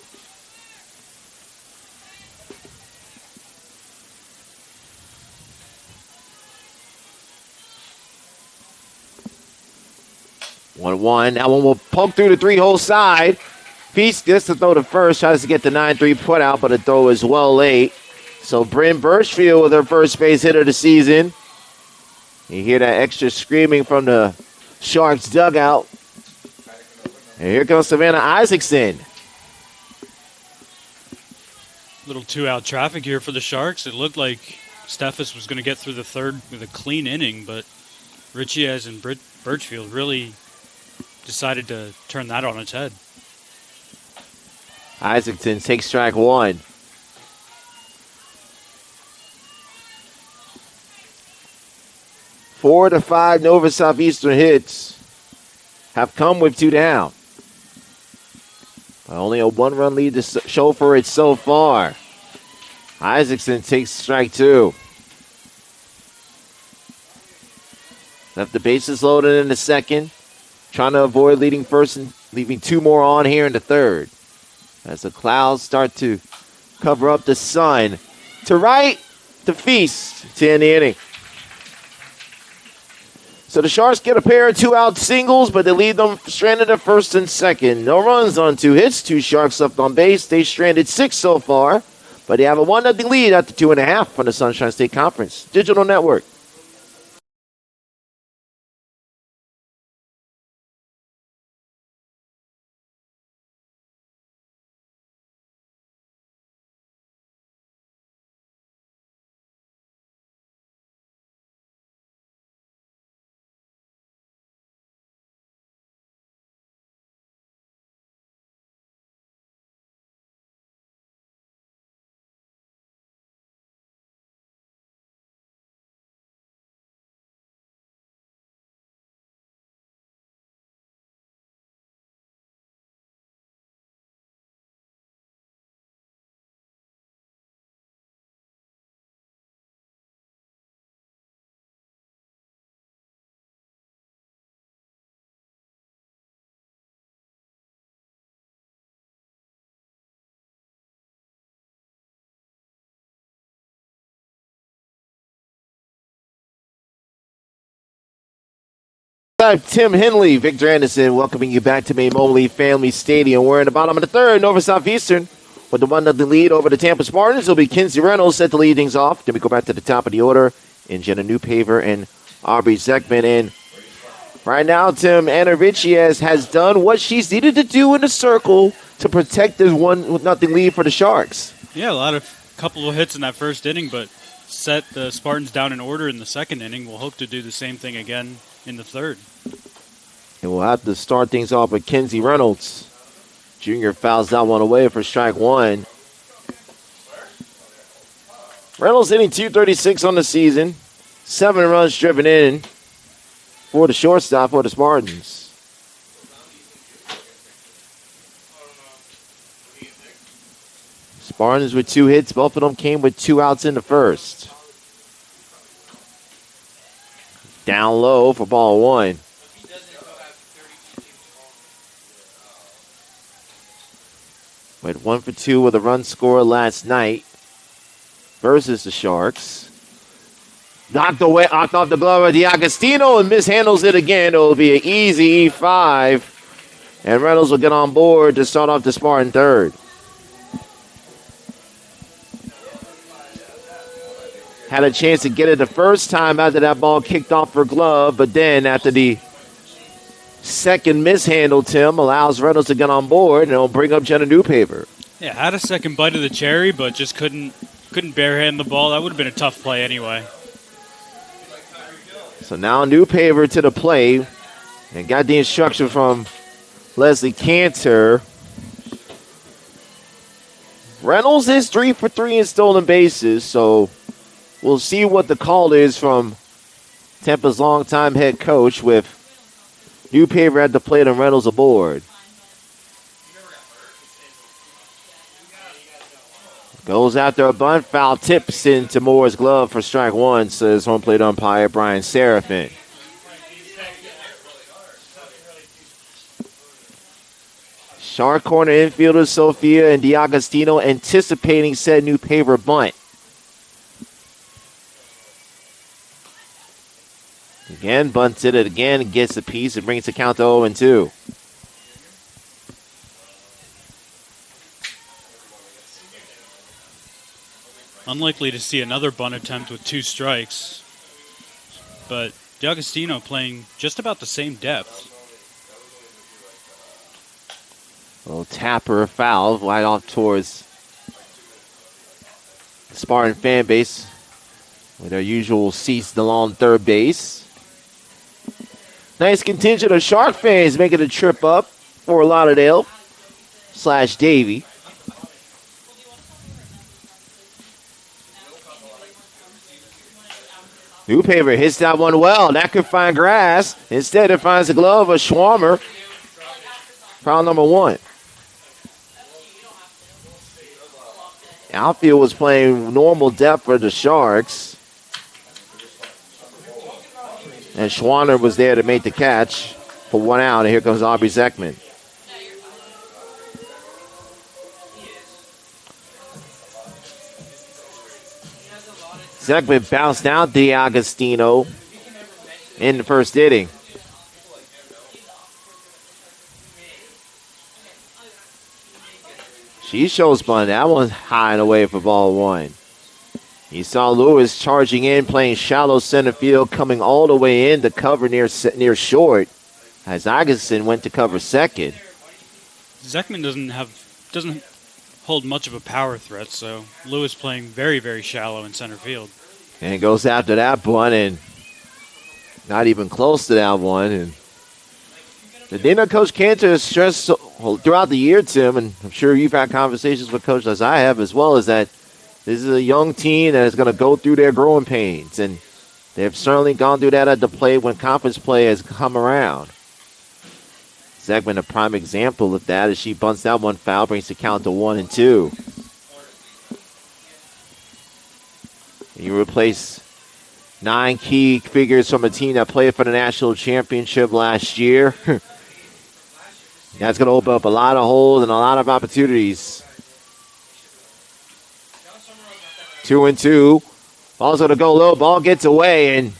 One. That one will poke through the 3-hole side. Feast gets to throw to first. Tries to get the 9-3 put out, but the throw is well late. So Bryn Birchfield with her first base hit of the season. You hear that extra screaming from the Sharks dugout. And here comes Savannah Isaacson. Little 2-out traffic here for the Sharks. It looked like Steffes was going to get through the third with a clean inning, but Richiez and Birchfield really decided to turn that on its head. Isaacson takes strike 1. Four to 5 Nova Southeastern hits have come with 2 down. Only a 1-run lead to show for it so far. Isaacson takes strike 2. Left the bases loaded in the second. Trying to avoid leading first and leaving 2 more on here in the third. As the clouds start to cover up the sun. To right, to Feast to end the inning. So the Sharks get a pair of 2-out singles, but they leave them stranded at first and second. No runs on 2 hits, 2 Sharks left on base. They stranded 6 so far, but they have a 1-0 lead after 2.5 from the Sunshine State Conference Digital Network. I'm Tim Henley, Victor Anderson, welcoming you back to Mobley Family Stadium. We're in the bottom of the third over Southeastern with the 1-0 lead over the Tampa Spartans. It'll be Kinsey Reynolds set to lead things off. Then we go back to the top of the order in Jenna Newpaver and Aubrey Zekman. And right now, Tim, Anna Richies has done what she's needed to do in the circle to protect this 1-0 lead for the Sharks. Yeah, couple of hits in that first inning, but set the Spartans down in order in the second inning. We'll hope to do the same thing again in the third. And we'll have to start things off with Kinsey Reynolds. Junior fouls that one away for strike one. Reynolds hitting .236 on the season. 7 runs driven in for the shortstop for the Spartans. Spartans with 2 hits. Both of them came with 2 outs in the first. Down low for ball 1. Went 1 for 2 with a run scored last night versus the Sharks. Knocked off the glove of DiAgostino and mishandles it again. It'll be an easy E5. And Reynolds will get on board to start off the Spartan third. Had a chance to get it the first time after that ball kicked off her glove, but then after the second mishandle, Tim allows Reynolds to get on board, and it'll bring up Jenna Newpaver. Yeah, had a second bite of the cherry, but just couldn't barehand the ball. That would have been a tough play anyway. So now Newpaver to the plate, and got the instruction from Leslie Cantor. Reynolds is 3 for 3 in stolen bases, so we'll see what the call is from Tampa's longtime head coach with Newpaver at the plate and Reynolds aboard. Goes after a bunt, foul tips into Moore's glove for strike one, says home plate umpire Brian Serafin. Shark corner infielders Sophia and DiAgostino anticipating said Newpaver bunt. Again, bunts it again, gets the piece, and brings the count to 0-2. Unlikely to see another bunt attempt with 2 strikes, but DiAgostino playing just about the same depth. A little tapper foul right off towards the Spartan fan base with their usual seats along third base. Nice contingent of Shark fans making a trip up for Lauderdale / Davie. Newpaver hits that one well. That could find grass. Instead, it finds the glove of Schwarmer. Foul number 1. Outfield was playing normal depth for the Sharks. And Schwanner was there to make the catch for 1 out. And here comes Aubrey Zekman. Zekman bounced out DiAgostino in the first inning. She shows bunt. That one's high and away for ball 1. You saw Lewis charging in, playing shallow center field, coming all the way in to cover near short, as Iverson went to cover second. Zekman doesn't hold much of a power threat, so Lewis playing very, very shallow in center field. And it goes after that bunt, and not even close to that one. And the Dana Coach Cantor has stressed throughout the year, Tim, and I'm sure you've had conversations with Coach as I have as well, is that this is a young team that is going to go through their growing pains, and they've certainly gone through that at the plate when conference play has come around. Zekman, a prime example of that, as she bunts that one foul, brings the count to 1-2. You replace 9 key figures from a team that played for the national championship last year. That's going to open up a lot of holes and a lot of opportunities. 2-2. Ball's going to go low. Ball gets away, and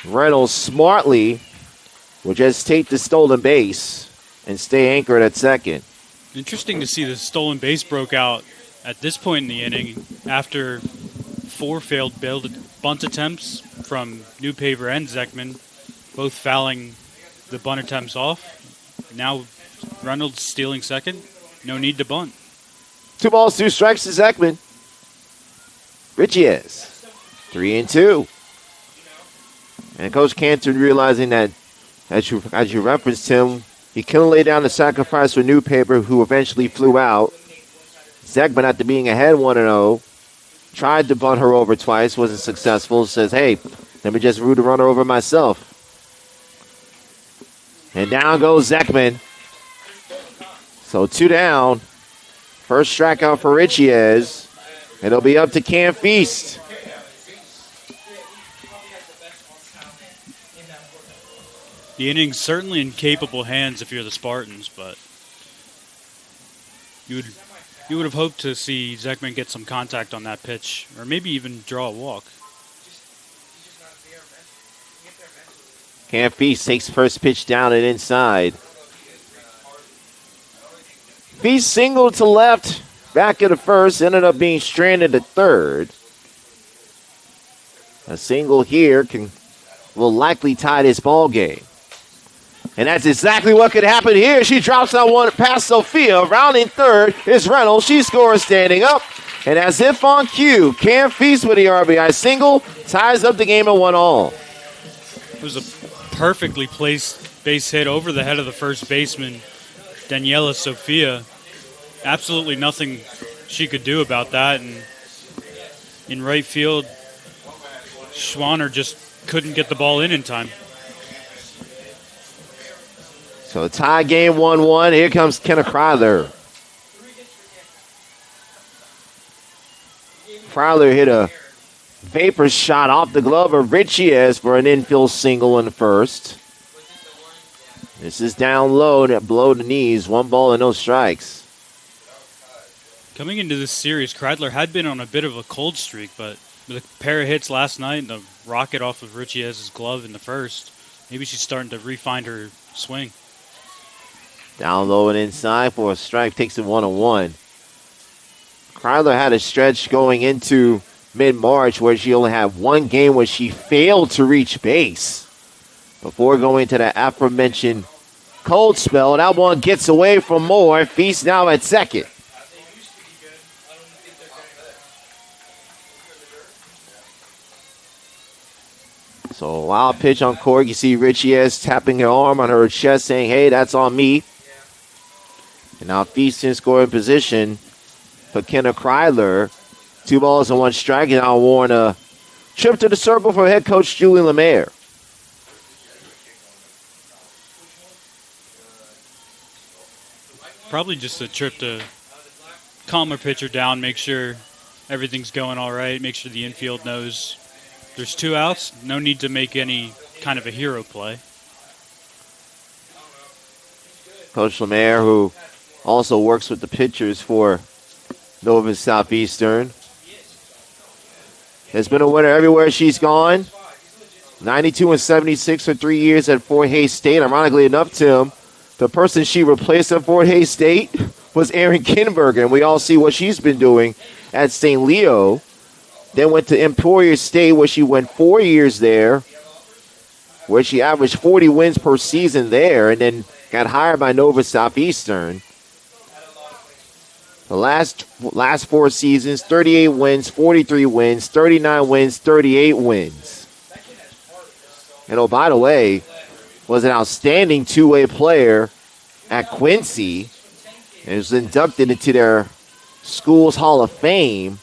Reynolds smartly will just take the stolen base and stay anchored at second. Interesting to see the stolen base broke out at this point in the inning after 4 failed bunt attempts from Newpaver and Zekman, both fouling the bunt attempts off. Now Reynolds stealing second. No need to bunt. 2 balls, 2 strikes to Zekman. Richiez, 3-2. And Coach Cantor realizing that, as you referenced him, he couldn't lay down the sacrifice for Newpaper, who eventually flew out. Zekman, after being ahead 1-0, tried to bunt her over twice, wasn't successful. Says, hey, let me just root a runner over myself. And down goes Zekman. So 2 down. First strikeout for Richiez. It'll be up to Cam Feast. The inning's certainly in capable hands if you're the Spartans, but you would have hoped to see Zekman get some contact on that pitch, or maybe even draw a walk. Cam Feast takes first pitch down and inside. Feast singled to left, back of the first, ended up being stranded at third. A single here will likely tie this ball game. And that's exactly what could happen here. She drops that one past Sophia. Rounding third is Reynolds. She scores standing up. And as if on cue, Cam Feast with the RBI single ties up the game at 1-1. It was a perfectly placed base hit over the head of the first baseman, Daniela Sophia. Absolutely nothing she could do about that. And in right field, Schwanner just couldn't get the ball in time. So tie game 1-1. Here comes Kenna Kryler. Kryler hit a vapor shot off the glove of Richiez for an infield single in the first. This is down low, below the knees. 1 ball and no strikes. Coming into this series, Kreidler had been on a bit of a cold streak, but with a pair of hits last night and the rocket off of Richiez's glove in the first, maybe she's starting to refine her swing. Down low and inside for a strike, takes it 1-1. Kryler had a stretch going into mid-March where she only had 1 game where she failed to reach base before going to the aforementioned cold spell. That one gets away from Moore. Feast now at second. So a wild pitch on court. You see Richiez tapping her arm on her chest saying, hey, that's on me. And now Feast in scoring position for Kenna Kryler. 2 balls and 1 strike. And now Warren a trip to the circle for head coach Julie Lemaire. Probably just a trip to calm her pitcher down, make sure everything's going all right, make sure the infield knows there's 2 outs. No need to make any kind of a hero play. Coach Lemaire, who also works with the pitchers for Nova Southeastern, has been a winner everywhere she's gone. 92-76 for 3 years at Fort Hays State. Ironically enough, Tim, the person she replaced at Fort Hays State was Erin Kinberger, and we all see what she's been doing at St. Leo. Then went to Emporia State, where she went 4 years there, where she averaged 40 wins per season there, and then got hired by Nova Southeastern. The last 4 seasons, 38 wins, 43 wins, 39 wins, 38 wins. And oh, by the way, was an outstanding 2-way player at Quincy and was inducted into their school's Hall of Fame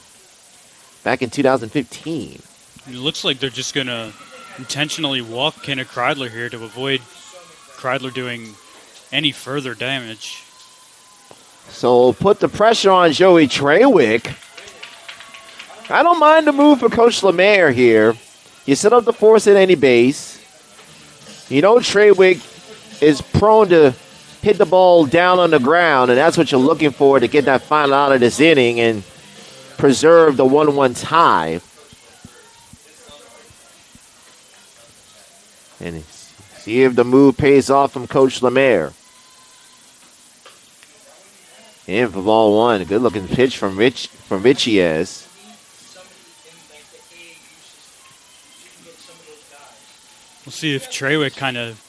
back in 2015. It looks like they're just going to intentionally walk Kenna Kreidler here to avoid Kreidler doing any further damage. So put the pressure on Joey Trawick. I don't mind the move for Coach Lemaire here. You set up the force at any base. You know Trawick is prone to hit the ball down on the ground, and that's what you're looking for to get that final out of this inning and preserve the 1-1 tie. And see if the move pays off from Coach Lemaire. In for ball one. A good-looking pitch from Richiez. We'll see if Trawick kind of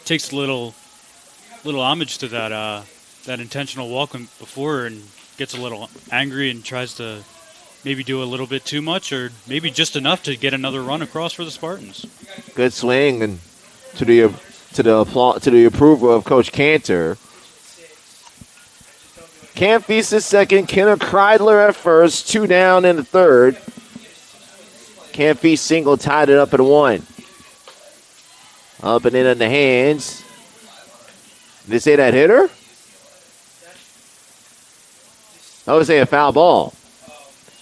takes a little homage to that intentional walk before and gets a little angry and tries to maybe do a little bit too much or maybe just enough to get another run across for the Spartans. Good swing and to the approval of Coach Cantor. Cam Feast at second, Kenner Kreidler at first, 2 down in the third. Cam Feast single tied it up at 1. Up and in the hands. Did they say that hit her? I would say a foul ball.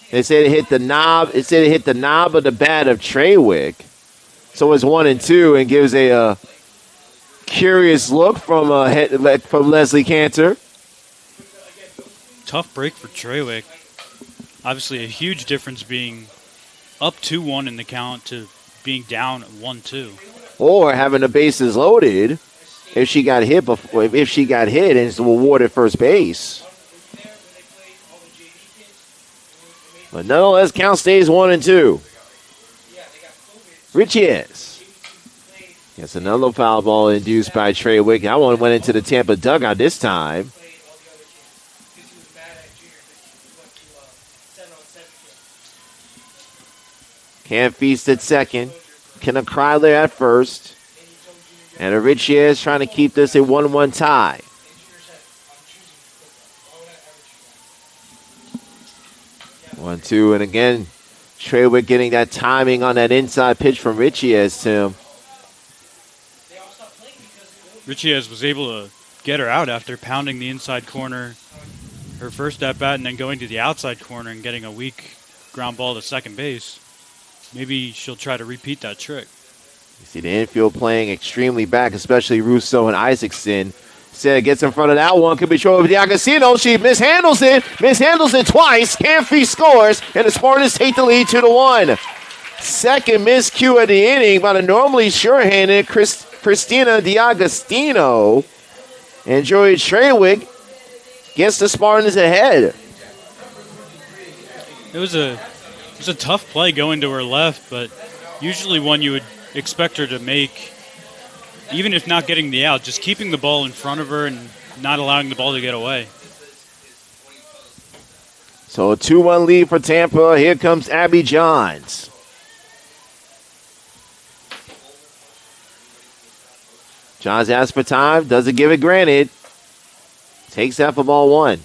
They said it hit the knob. It said it hit the knob of the bat of Trawick. So it's 1-2 and gives a curious look from Leslie Cantor. Tough break for Trawick. Obviously a huge difference being up 2-1 in the count to being down 1-2. Or having the bases loaded if she got hit and is awarded first base. But nonetheless, count stays 1-2. Richiez gets another foul ball induced by Trawick. That one went into the Tampa dugout this time. Cam Feast at second. Kenna Kreidler at first. And Richiez trying to keep this a 1-1 tie. One, two, and again, Trawick getting that timing on that inside pitch from Richiez, Tim. Richiez was able to get her out after pounding the inside corner her first at bat and then going to the outside corner and getting a weak ground ball to second base. Maybe she'll try to repeat that trick. You see the infield playing extremely back, especially Russo and Isaacson. Instead, gets in front of that one. Could be short with D'Agostino. She mishandles it twice. Cam Feast scores, and the Spartans take the lead 2-1. Second miscue of the inning by the normally sure-handed Christina D'Agostino. And Joey Trawick gets the Spartans ahead. It was a tough play going to her left, but usually one you would expect her to make, even if not getting the out, just keeping the ball in front of her and not allowing the ball to get away. So a 2-1 lead for Tampa. Here comes Abby Johns. Johns asks for time, doesn't give it granted. Takes that for ball one.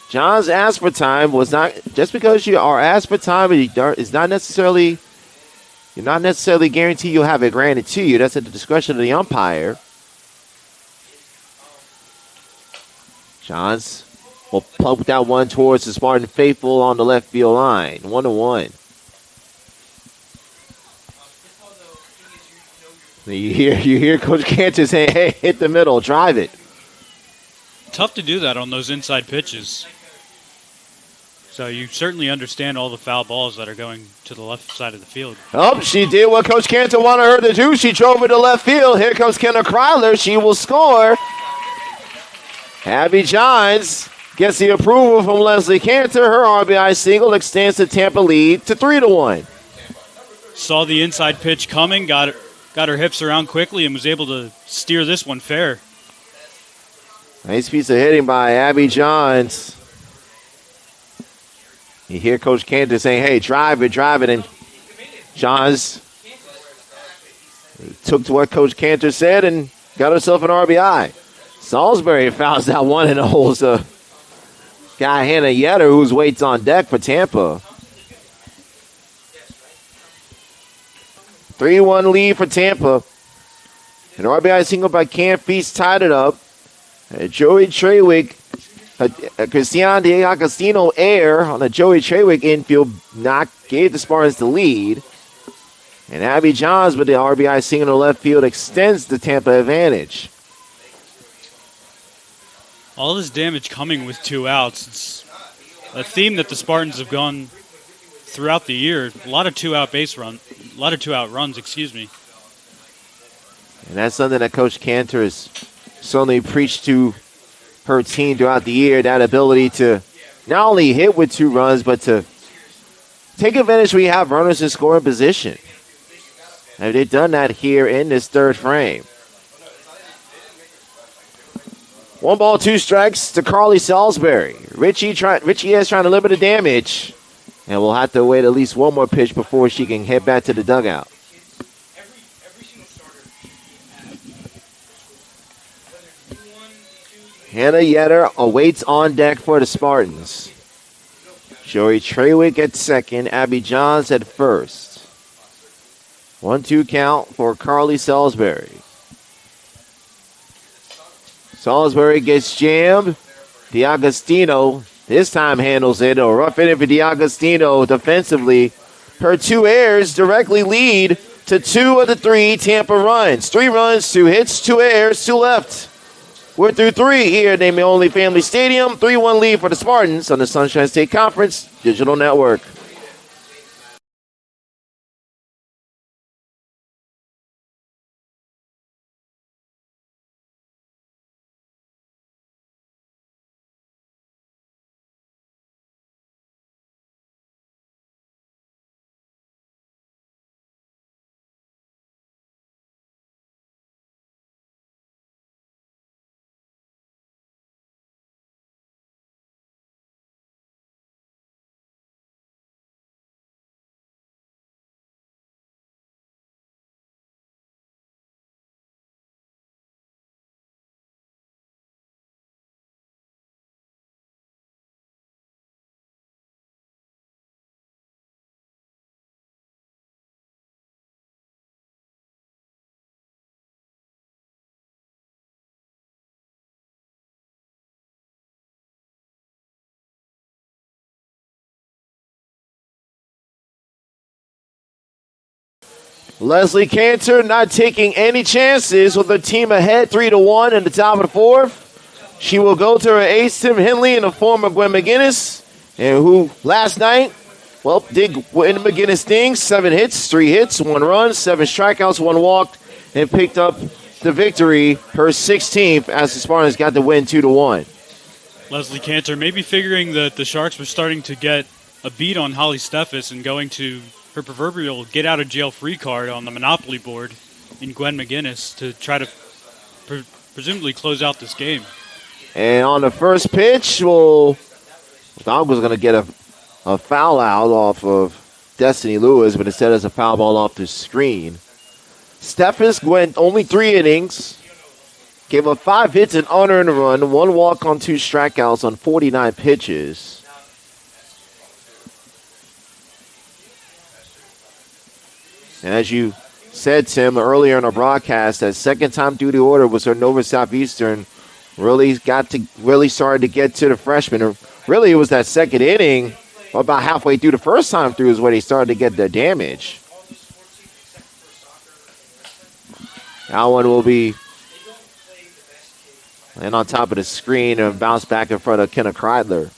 Johns asked for time was not, just because you are asked for time is not necessarily, you're not necessarily guaranteed you'll have it granted to you. That's at the discretion of the umpire. Johns will pump that one towards the Spartan faithful on the left field line. 1-1. You hear Coach Cantor saying, hey, hit the middle, drive it. Tough to do that on those inside pitches. So you certainly understand all the foul balls that are going to the left side of the field. Oh, she did what Coach Cantor wanted her to do. She drove it to left field. Here comes Kenna Kreidler. She will score. Abby Johns gets the approval from Leslie Cantor. Her RBI single extends the Tampa lead to 3-1. Saw the inside pitch coming, got her hips around quickly, and was able to steer this one fair. Nice piece of hitting by Abby Johns. You hear Coach Cantor saying, hey, drive it, and Johns took to what Coach Cantor said and got herself an RBI. Salisbury fouls that one and holds a guy, Hannah Yetter, who's waits on deck for Tampa. 3-1 lead for Tampa. An RBI single by Cam Feast tied it up. Joey Trawick, Christian D'Agostino air on a Joey Trawick infield gave the Spartans the lead. And Abby Johns with the RBI single to left field extends the Tampa advantage. All this damage coming with 2 outs. It's a theme that the Spartans have gone throughout the year. A lot of 2-out base lot of two-out runs, excuse me. And that's something that Coach Cantor has certainly preached to her team throughout the year, that ability to not only hit with 2 runs, but to take advantage when you have runners in scoring position. And they've done that here in this third frame. 1 ball, 2 strikes to Carly Salisbury. Richie is trying to limit the damage. And we'll have to wait at least one more pitch before she can head back to the dugout. Hannah Yetter awaits on deck for the Spartans. Joey Trawick at second, Abby Johns at first. 1-2 count for Carly Salisbury. Salisbury gets jammed. D'Agostino this time handles it. A rough inning for D'Agostino defensively. Her 2 errors directly lead to 2 of the 3 Tampa runs. 3 runs, 2 hits, 2 errors, 2 left. We're through 3 here at Name Only Family Stadium. 3-1 lead for the Spartans on the Sunshine State Conference Digital Network. Leslie Cantor not taking any chances with the team ahead 3-1 in the top of the 4th. She will go to her ace, Tim Henley, in the form of Gwen McGinnis, and who last night, did win McGinnis things. 7 hits, 3 hits, 1 run, 7 strikeouts, 1 walk, and picked up the victory, her 16th, as the Spartans got the win 2-1. Leslie Cantor maybe figuring that the Sharks were starting to get a beat on Holly Steffes and going to her proverbial get-out-of-jail-free card on the Monopoly board in Gwen McGinnis to try to presumably close out this game. And on the first pitch, Dog was going to get a foul out off of Destiny Lewis, but instead it's a foul ball off the screen. Steffes went only 3 innings, gave up 5 hits and unearned run, 1 walk on 2 strikeouts on 49 pitches. And as you said, Tim, earlier in our broadcast, that second time through the order was her Nova Southeastern really started to get to the freshman. Really, it was that second inning, about halfway through the first time through is where they started to get the damage. That one will be and on top of the screen and bounce back in front of Kenna Kreidler.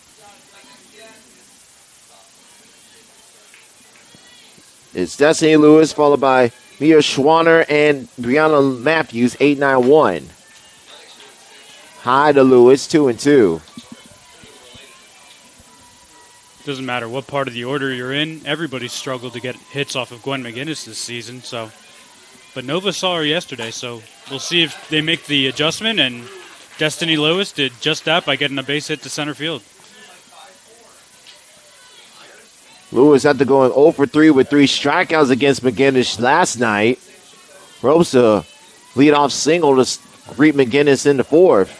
It's Destiny Lewis, followed by Mia Schwanner and Brianna Matthews, 8-9-1. High to Lewis, 2-2. Doesn't matter what part of the order you're in. Everybody's struggled to get hits off of Gwen McGinnis this season. But Nova saw her yesterday, so we'll see if they make the adjustment. And Destiny Lewis did just that by getting a base hit to center field. Lewis after going 0 for 3 with 3 strikeouts against McGinnis last night. Ropes a leadoff single to greet McGinnis in the 4th.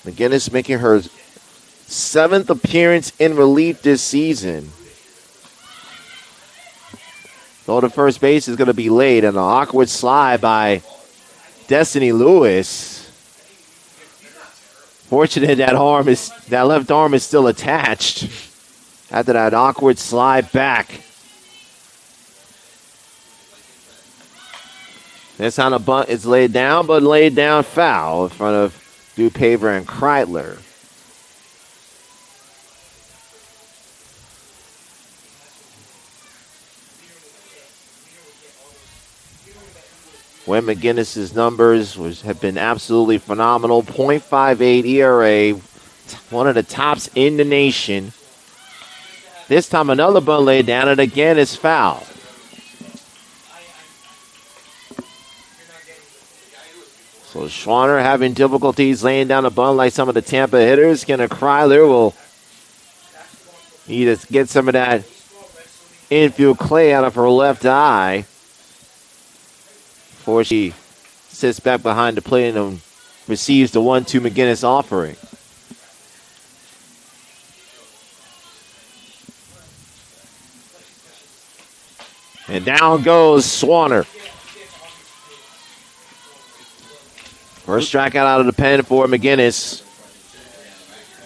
McGinnis making her 7th appearance in relief this season. Though the first base is going to be laid, and an awkward slide by Destiny Lewis. Fortunate that left arm is still attached after that awkward slide back. This time a bunt is laid down, but laid down foul in front of DuPaver and Kreidler. Gwen McGinnis's numbers have been absolutely phenomenal. .58 ERA, one of the tops in the nation. This time another bunt laid down, and again it's foul. So Schwanner having difficulties laying down a bunt like some of the Tampa hitters. Kenna Kryler will need to get some of that infield clay out of her left eye before she sits back behind the plate and receives the 1-2 McGinnis offering. And down goes Schwanner. First strikeout out of the pen for McGinnis.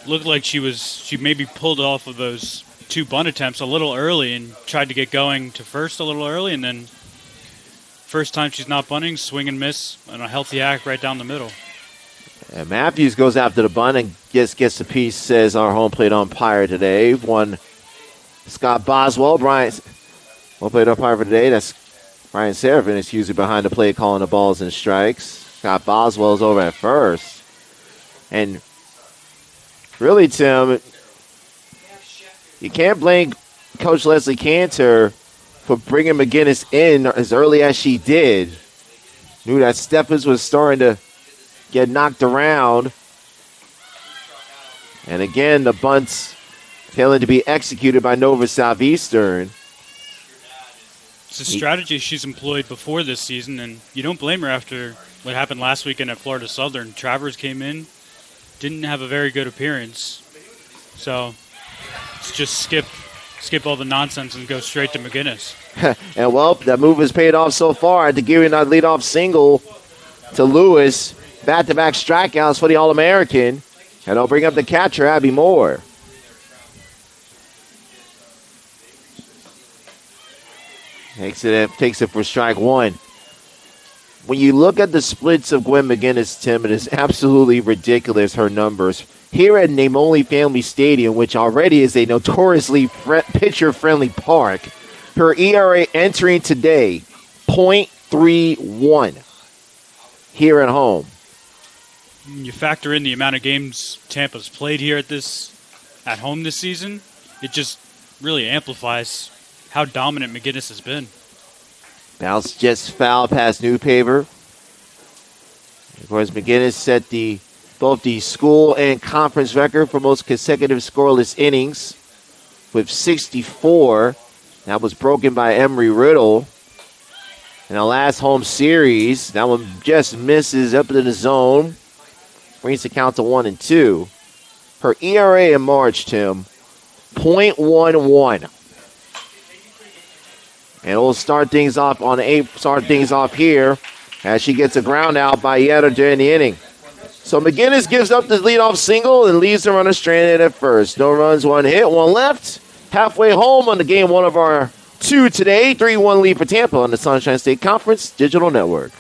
Looked like she maybe pulled off of those 2 bunt attempts a little early and tried to get going to first a little early, and then first time she's not bunting, swing and miss, and a healthy act right down the middle. And Matthews goes after the bunt and gets the piece, says our home plate umpire today. One, Scott Boswell, Bryant, home plate umpire for today. That's Brian Serafin is usually behind the plate calling the balls and strikes. Scott Boswell's over at first. And really, Tim, you can't blame Coach Leslie Cantor for bringing McGinnis in as early as she did. Knew that Stephens was starting to get knocked around. And again, the bunts failing to be executed by Nova Southeastern. It's a strategy she's employed before this season, and you don't blame her after what happened last weekend at Florida Southern. Travers came in, didn't have a very good appearance. So let's just skip all the nonsense and go straight to McGinnis. And, well, that move has paid off so far. The Geary-Knott leadoff single to Lewis. Back-to-back strikeouts for the All-American. And they'll bring up the catcher, Abby Moore. Takes it for strike one. When you look at the splits of Gwen McGinnis, Tim, it is absolutely ridiculous, her numbers. Here at Namoli Family Stadium, which already is a notoriously pitcher-friendly park, her ERA entering today, .31 here at home. When you factor in the amount of games Tampa's played here at home this season, it just really amplifies how dominant McGinnis has been. Bounce just foul past Newpaper. Of course, McGinnis set both the school and conference record for most consecutive scoreless innings with 64. That was broken by Emery Riddle in the last home series. That one just misses up in the zone. Brings the count to 1-2. Her ERA in March, Tim, .11. And we'll start things off here as she gets a ground out by Yetter during the inning. So McGinnis gives up the leadoff single and leaves the runner stranded at first. No runs, 1 hit, 1 left. Halfway home on the game, one of our 2 today. 3-1 lead for Tampa on the Sunshine State Conference Digital Network.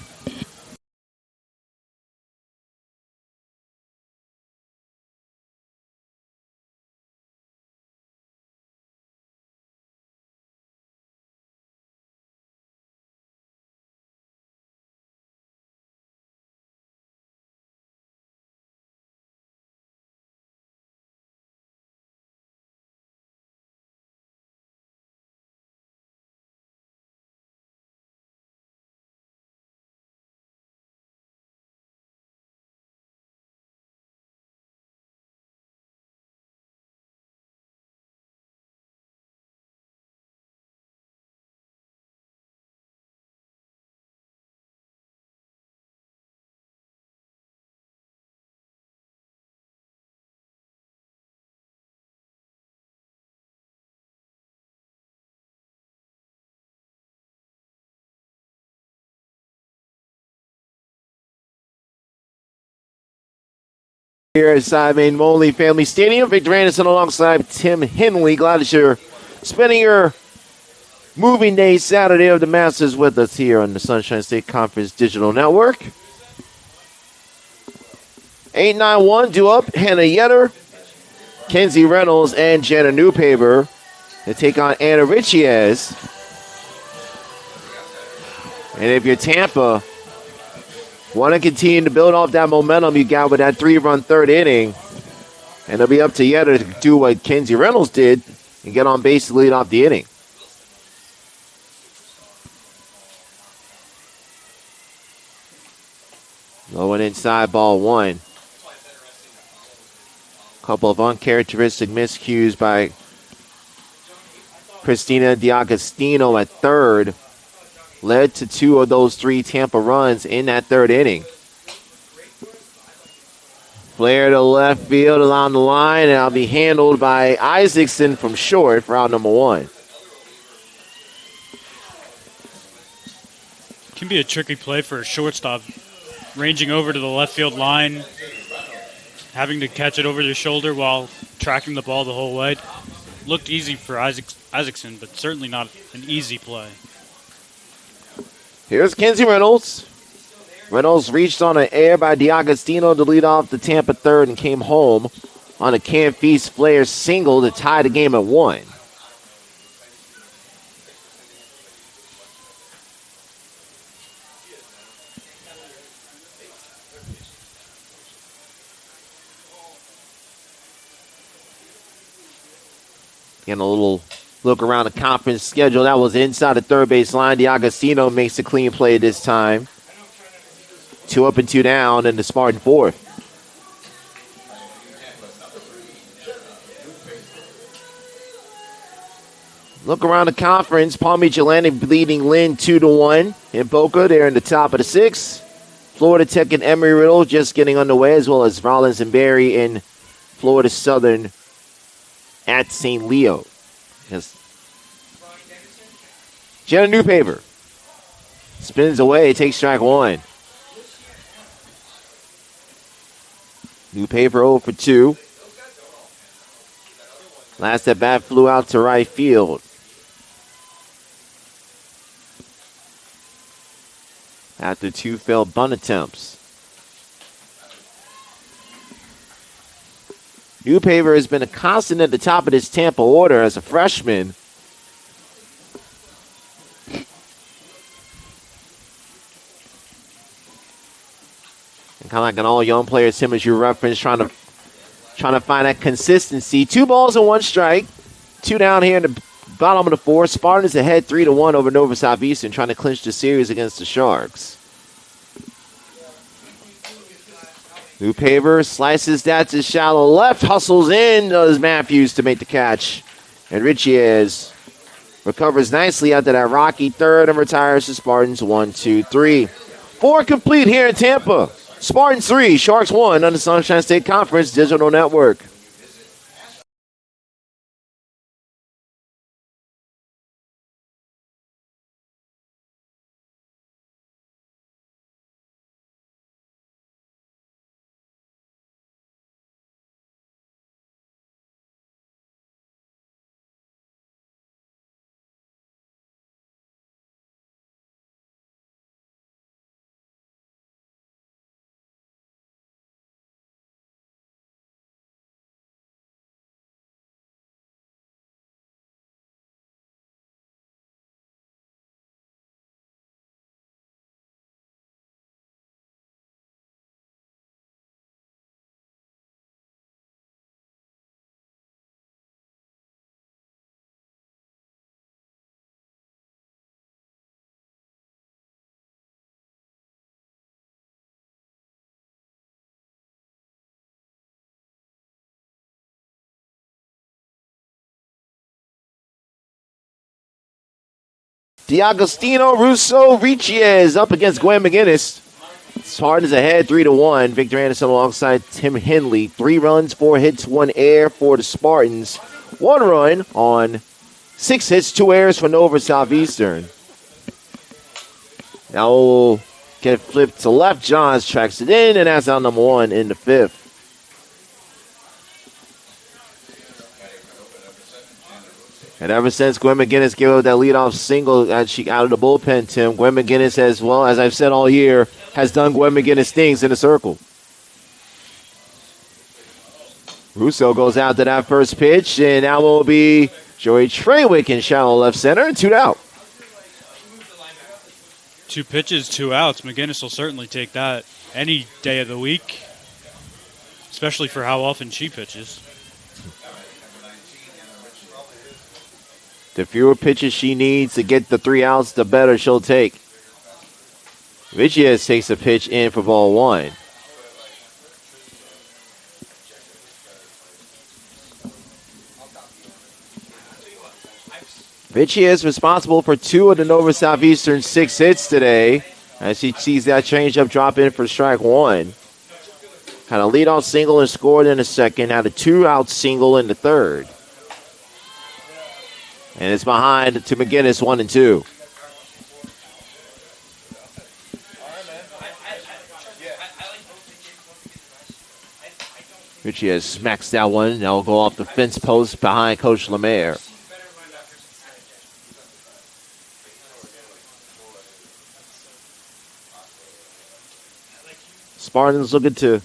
Here at Namoli Family Stadium, Victor Anderson alongside Tim Henley. Glad that you're spending your moving day Saturday of the Masters with us here on the Sunshine State Conference Digital Network. 8-9-1 due up. Hannah Yetter, Kenzie Reynolds, and Jenna Newpaper to take on Anna Richiez. And if you're Tampa, Want to continue to build off that momentum you got with that 3-run third inning. And it'll be up to you to do what Kenzie Reynolds did and get on base to lead off the inning. Low and inside, ball one. Couple of uncharacteristic miscues by Christina D'Agostino at third. Led to 2 of those 3 Tampa runs in that third inning. Flare to left field along the line, and I'll be handled by Isaacson from short for out number 1. Can be a tricky play for a shortstop. Ranging over to the left field line, having to catch it over their shoulder while tracking the ball the whole way. Looked easy for Isaacson, but certainly not an easy play. Here's Kenzie Reynolds. Reynolds reached on an air by D'Agostino to lead off the Tampa third and came home on a Cam Feast Flair single to tie the game at 1. Getting a little look around the conference schedule. That was inside the third base line. D'Agostino makes a clean play this time. 2 up and 2 down in the Spartan fourth. Look around the conference. Palm Beach Atlantic leading Lynn 2-1. In Boca, they're in the top of the 6th. Florida Tech and Embry-Riddle just getting underway, as well as Rollins and Berry in Florida Southern at St. Leo. Yes. Jenna Newpaper spins away, takes strike 1. Newpaper 0 for 2. Last at bat flew out to right field. After 2 failed bunt attempts. Newpaper has been a constant at the top of this Tampa order as a freshman. And kind of like an all young player, Tim, as you referenced, trying to find that consistency. 2 balls and 1 strike. 2 down here in the bottom of the 4th. Spartans ahead 3-1 over Nova Southeastern, trying to clinch the series against the Sharks. Newpaper slices that to shallow left, hustles in, does Matthews to make the catch. And Richiez recovers nicely after that rocky third and retires the Spartans 1-2-3. 4 complete here in Tampa. Spartans 3, Sharks 1 on the Sunshine State Conference Digital Network. D'Agostino, Russo, Richiez up against Gwen McGinnis. Spartans ahead 3-1. Victor Anderson alongside Tim Henley. 3 runs, 4 hits, 1 error for the Spartans. 1 run on 6 hits, 2 errors for Nova Southeastern. Now we'll get flipped to left. Johns tracks it in, and that's out number 1 in the 5th. And ever since Gwen McGinnis gave up that leadoff single out of the bullpen, Tim, Gwen McGinnis, as well as I've said all year, has done Gwen McGinnis things in the circle. Russo goes out to that first pitch, and that will be Joey Trawick in shallow left center, and 2 out. 2 pitches, 2 outs. McGinnis will certainly take that any day of the week, especially for how often she pitches. The fewer pitches she needs to get the 3 outs, the better she'll take. Vichiez takes a pitch in for ball 1. Vichiez responsible for 2 of the Nova Southeastern 6 hits today as he sees that changeup drop in for strike 1. Had a leadoff single and scored in the second. Had a 2-out single in the third. And it's behind to McGinnis, 1 and 2. Vichiez smacks that one. Now will go off the fence post behind Coach Lemaire. Spartans looking to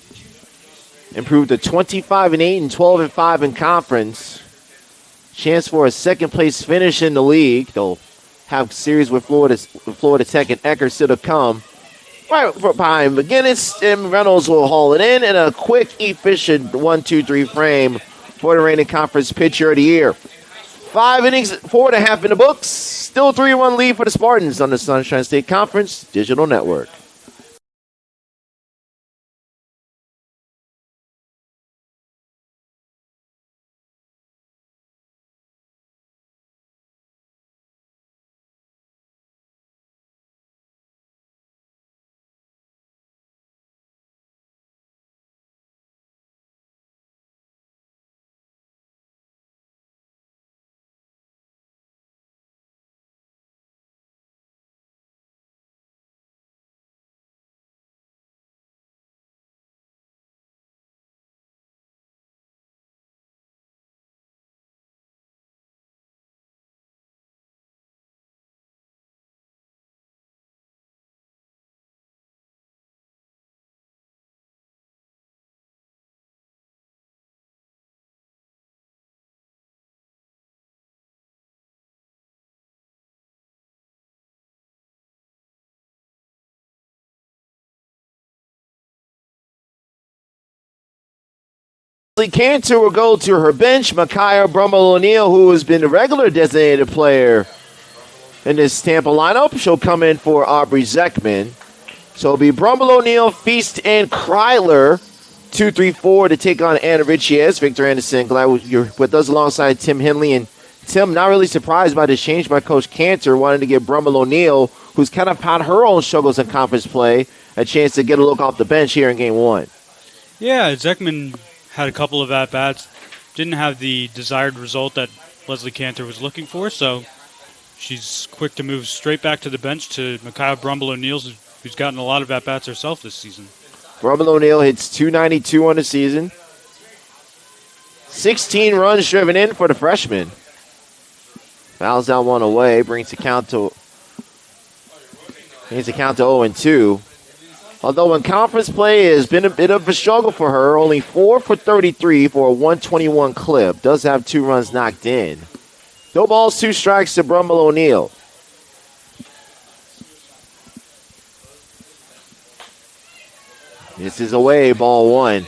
improve to 25-8 and 12-5 in conference. Chance for a second-place finish in the league. They'll have series with Florida Tech and Eckerd still to come. Right behind McGinnis, and Reynolds will haul it in a quick, efficient 1-2-3 frame for the reigning conference pitcher of the year. 5 innings, 4.5 in the books. Still 3-1 lead for the Spartans on the Sunshine State Conference Digital Network. Cantor will go to her bench. Micaiah Brummel-O'Neill, who has been a regular designated player in this Tampa lineup, she'll come in for Aubrey Zeckman. So it'll be Brummel-O'Neill, Feast, and Kryler, 2-3-4 to take on Anna Vichiez. Victor Anderson, glad you're with us alongside Tim Henley. And Tim, not really surprised by this change by Coach Cantor, wanting to give Brummel-O'Neill, who's kind of had her own struggles in conference play, a chance to get a look off the bench here in Game 1. Yeah, Zeckman had a couple of at-bats, didn't have the desired result that Leslie Cantor was looking for, so she's quick to move straight back to the bench to Micaiah Brummel-O'Neill, who's gotten a lot of at-bats herself this season. Brummel-O'Neill hits .292 on the season. 16 runs driven in for the freshman. Fouls that one away, brings the count to 0-2. Although in conference play has been a bit of a struggle for her, only 4 for 33 for a 121 clip. Does have 2 runs knocked in. No balls, 2 strikes to Brummel-O'Neill. This is away, ball 1.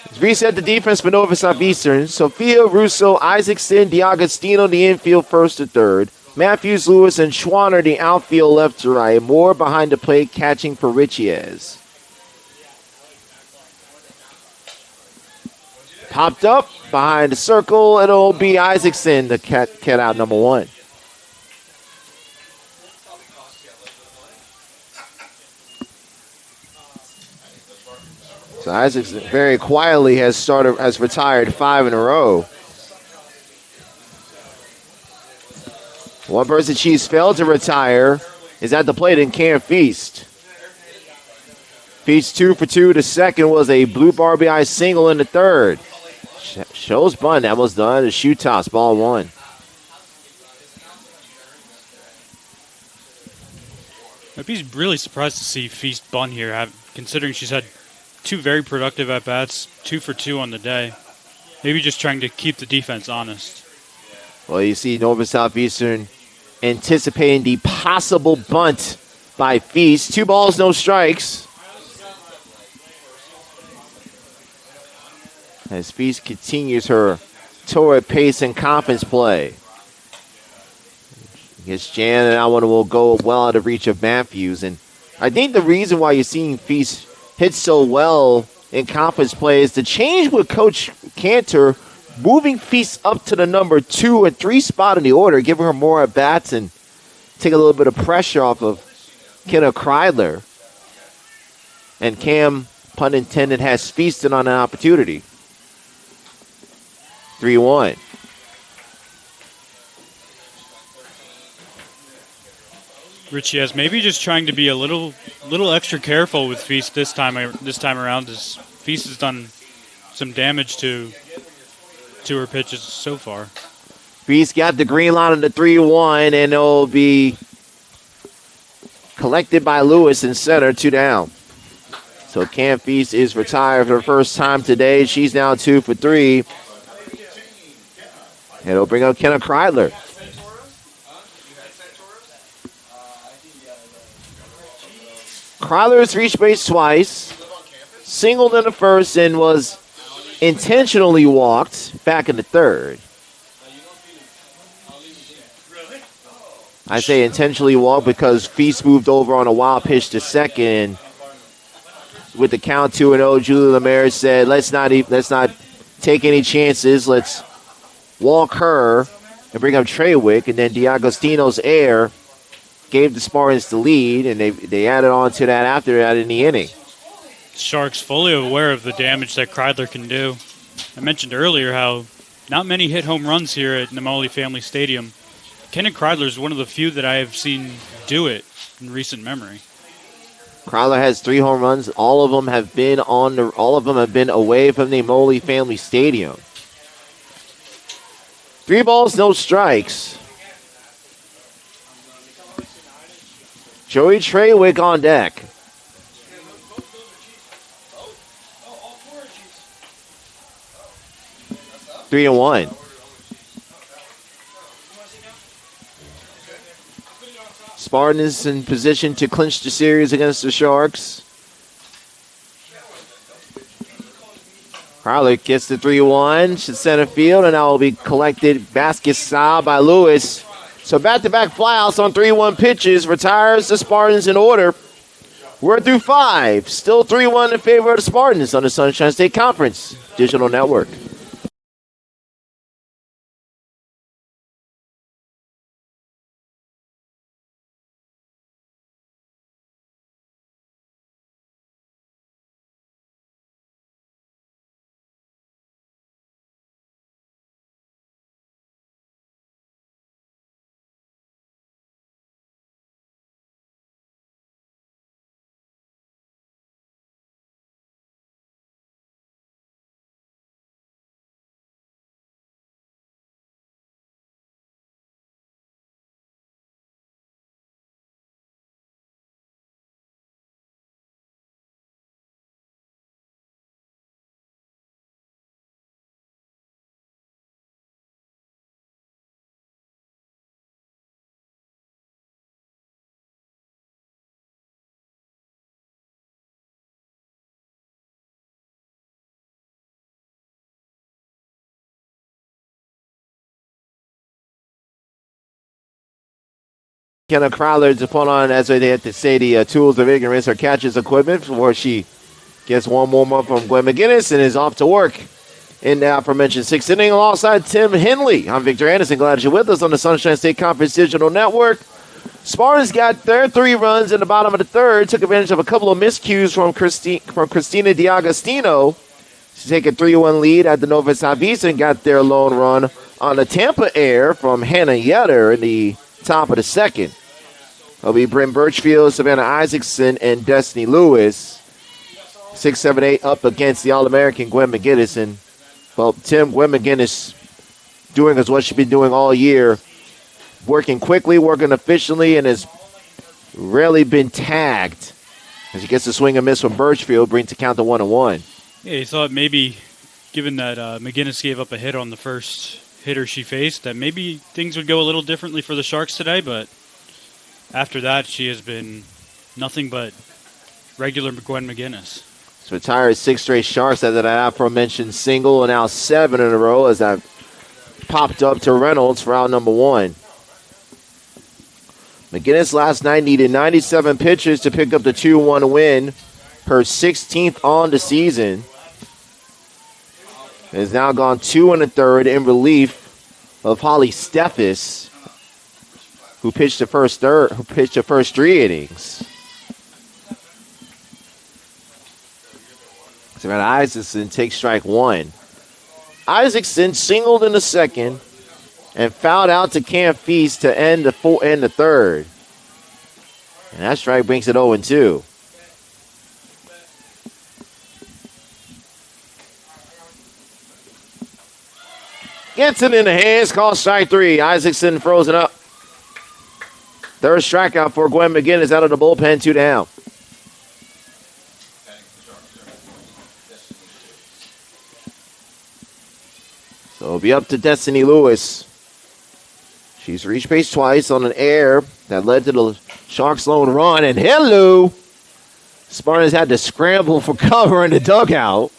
It's reset the defense for Nova Southeastern. Sophia, Russo, Isaacson, DiAgostino, the infield first to third. Matthews, Lewis, and Schwanner, the outfield left to right. Moore behind the plate, catching for Vichiez. Popped up behind the circle. It'll be Isaacson, the cat out number 1. So Isaacson very quietly has retired 5 in a row. One person she's failed to retire is at the plate in Cam Feast. Feast 2 for 2. The second was a bloop RBI single in the third. Shows bunt. That was done. The shoe toss. Ball 1. I'd be really surprised to see Feast bunt here, considering she's had 2 very productive at-bats, 2 for 2 on the day. Maybe just trying to keep the defense honest. Well, you see Nova Southeastern anticipating the possible bunt by Feast. 2 balls, no strikes. As Feast continues her torrid pace and confidence play. Against Jan, and that one will go well out of reach of Matthews. And I think the reason why you're seeing Feast hit so well in confidence play is the change with Coach Cantor, moving Feast up to the number 2 and 3 spot in the order, giving her more at-bats and take a little bit of pressure off of Kenna Kreidler. And Cam, pun intended, has feasted on an opportunity. 3-1. Richie maybe just trying to be a little extra careful with Feast this time around. As Feast has done some damage to her pitches so far. Feast got the green line on the 3-1, and it'll be collected by Lewis in center, 2 down. So Cam Feast is retired for the first time today. She's now 2 for 3. And it'll bring up Kenna Kreidler. Kreidler has reached base twice, singled in the first, and was intentionally walked back in the third. I say intentionally walked because Feast moved over on a wild pitch to second. With the count 2-0, Julie Lemaire said, let's not take any chances. Let's walk her and bring up Trawick. And then DiAgostino's error gave the Spartans the lead, and they added on to that after that in the inning. Sharks fully aware of the damage that Kreidler can do. I mentioned earlier how not many hit home runs here at Namoli Family Stadium. Kenna Kreidler is one of the few that I have seen do it in recent memory. Kreidler has 3 home runs. All of them have been away from the Namoli Family Stadium. 3 balls, no strikes. Joey Trawick on deck. Three and one. Spartans in position to clinch the series against the Sharks. Kreidler gets the 3-1 to center field, and that will be collected basket style by Lewis. So back-to-back flyouts on 3-1 pitches, retires the Spartans in order. We're through 5. Still 3-1 in favor of the Spartans on the Sunshine State Conference Digital Network. Kenna Kreidler to put on, as they have to say, the tools of ignorance or catches equipment before she gets one warm-up from Gwen McGinnis and is off to work in the aforementioned 6th inning alongside Tim Henley. I'm Victor Anderson. Glad you're with us on the Sunshine State Conference Digital Network. Spartans got their 3 runs in the bottom of the third, took advantage of a couple of miscues from Christina DiAgostino to take a 3-1 lead at the Nova Southeastern, got their lone run on the Tampa air from Hannah Yetter in the top of the second. It'll be Bryn Birchfield, Savannah Isaacson, and Destiny Lewis. 6, 7, 8 up against the All-American Gwen McGinnis. And, well, Gwen McGinnis doing is what she's been doing all year. Working quickly, working efficiently, and has rarely been tagged. As he gets a swing and miss from Birchfield, brings the count to 1-1. Yeah, he thought maybe, given that McGinnis gave up a hit on the first hitter she faced, that maybe things would go a little differently for the Sharks today, but after that, she has been nothing but regular Gwen McGinnis. He's retired 6 straight Sharks after that aforementioned single, and now 7 in a row as I popped up to Reynolds for out number 1. McGinnis last night needed 97 pitches to pick up the 2-1 win, her 16th on the season. Has now gone 2 1/3 in relief of Holly Steffes, who pitched the first 3 innings. So Isaacson takes strike 1. Isaacson singled in the second and fouled out to Cam Feast to end the third. And that strike brings it 0-2. Gets it in the hands, called strike 3. Isaacson throws it up. Third strikeout for Gwen McGinnis out of the bullpen, 2 down. So it'll be up to Destiny Lewis. She's reached base twice on an error that led to the Sharks' lone run. And hello! Spartans had to scramble for cover in the dugout.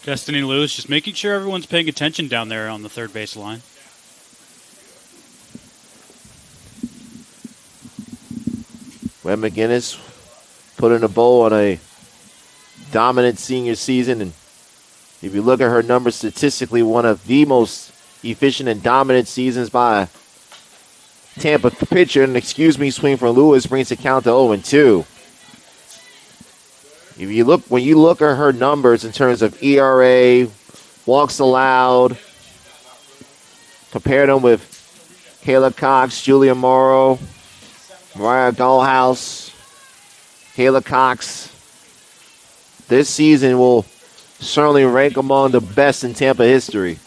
Destiny Lewis just making sure everyone's paying attention down there on the third base line. Webb McGinnis putting a bow on a dominant senior season. And if you look at her numbers statistically, one of the most efficient and dominant seasons by a Tampa pitcher. And swing from Lewis brings the count to 0-2. When you look at her numbers in terms of ERA, walks allowed, compare them with Kayla Cox, Julia Morrow, Mariah Dollhouse, Kayla Cox, this season will certainly rank among the best in Tampa history.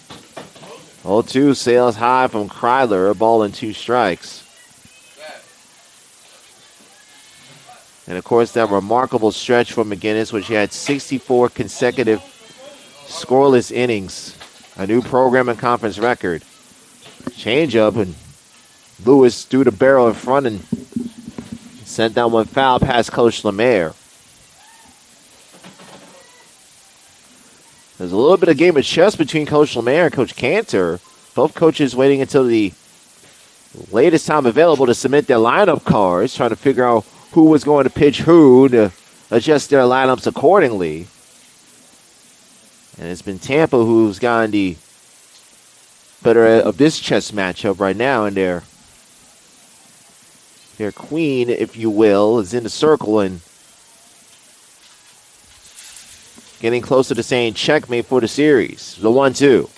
0-2 sails high from Kryler, a ball and 2 strikes. And, of course, that remarkable stretch from McGinnis, which she had 64 consecutive scoreless innings, a new program and conference record. Changeup, and Lewis threw the barrel in front and sent that one foul past Coach Lemaire. There's a little bit of game of chess between Coach Lemaire and Coach Cantor. Both coaches waiting until the latest time available to submit their lineup cards, trying to figure out who was going to pitch who to adjust their lineups accordingly. And it's been Tampa who's gotten the better of this chess matchup right now, and their queen, if you will, is in the circle and getting closer to saying checkmate for the series. The 1-2.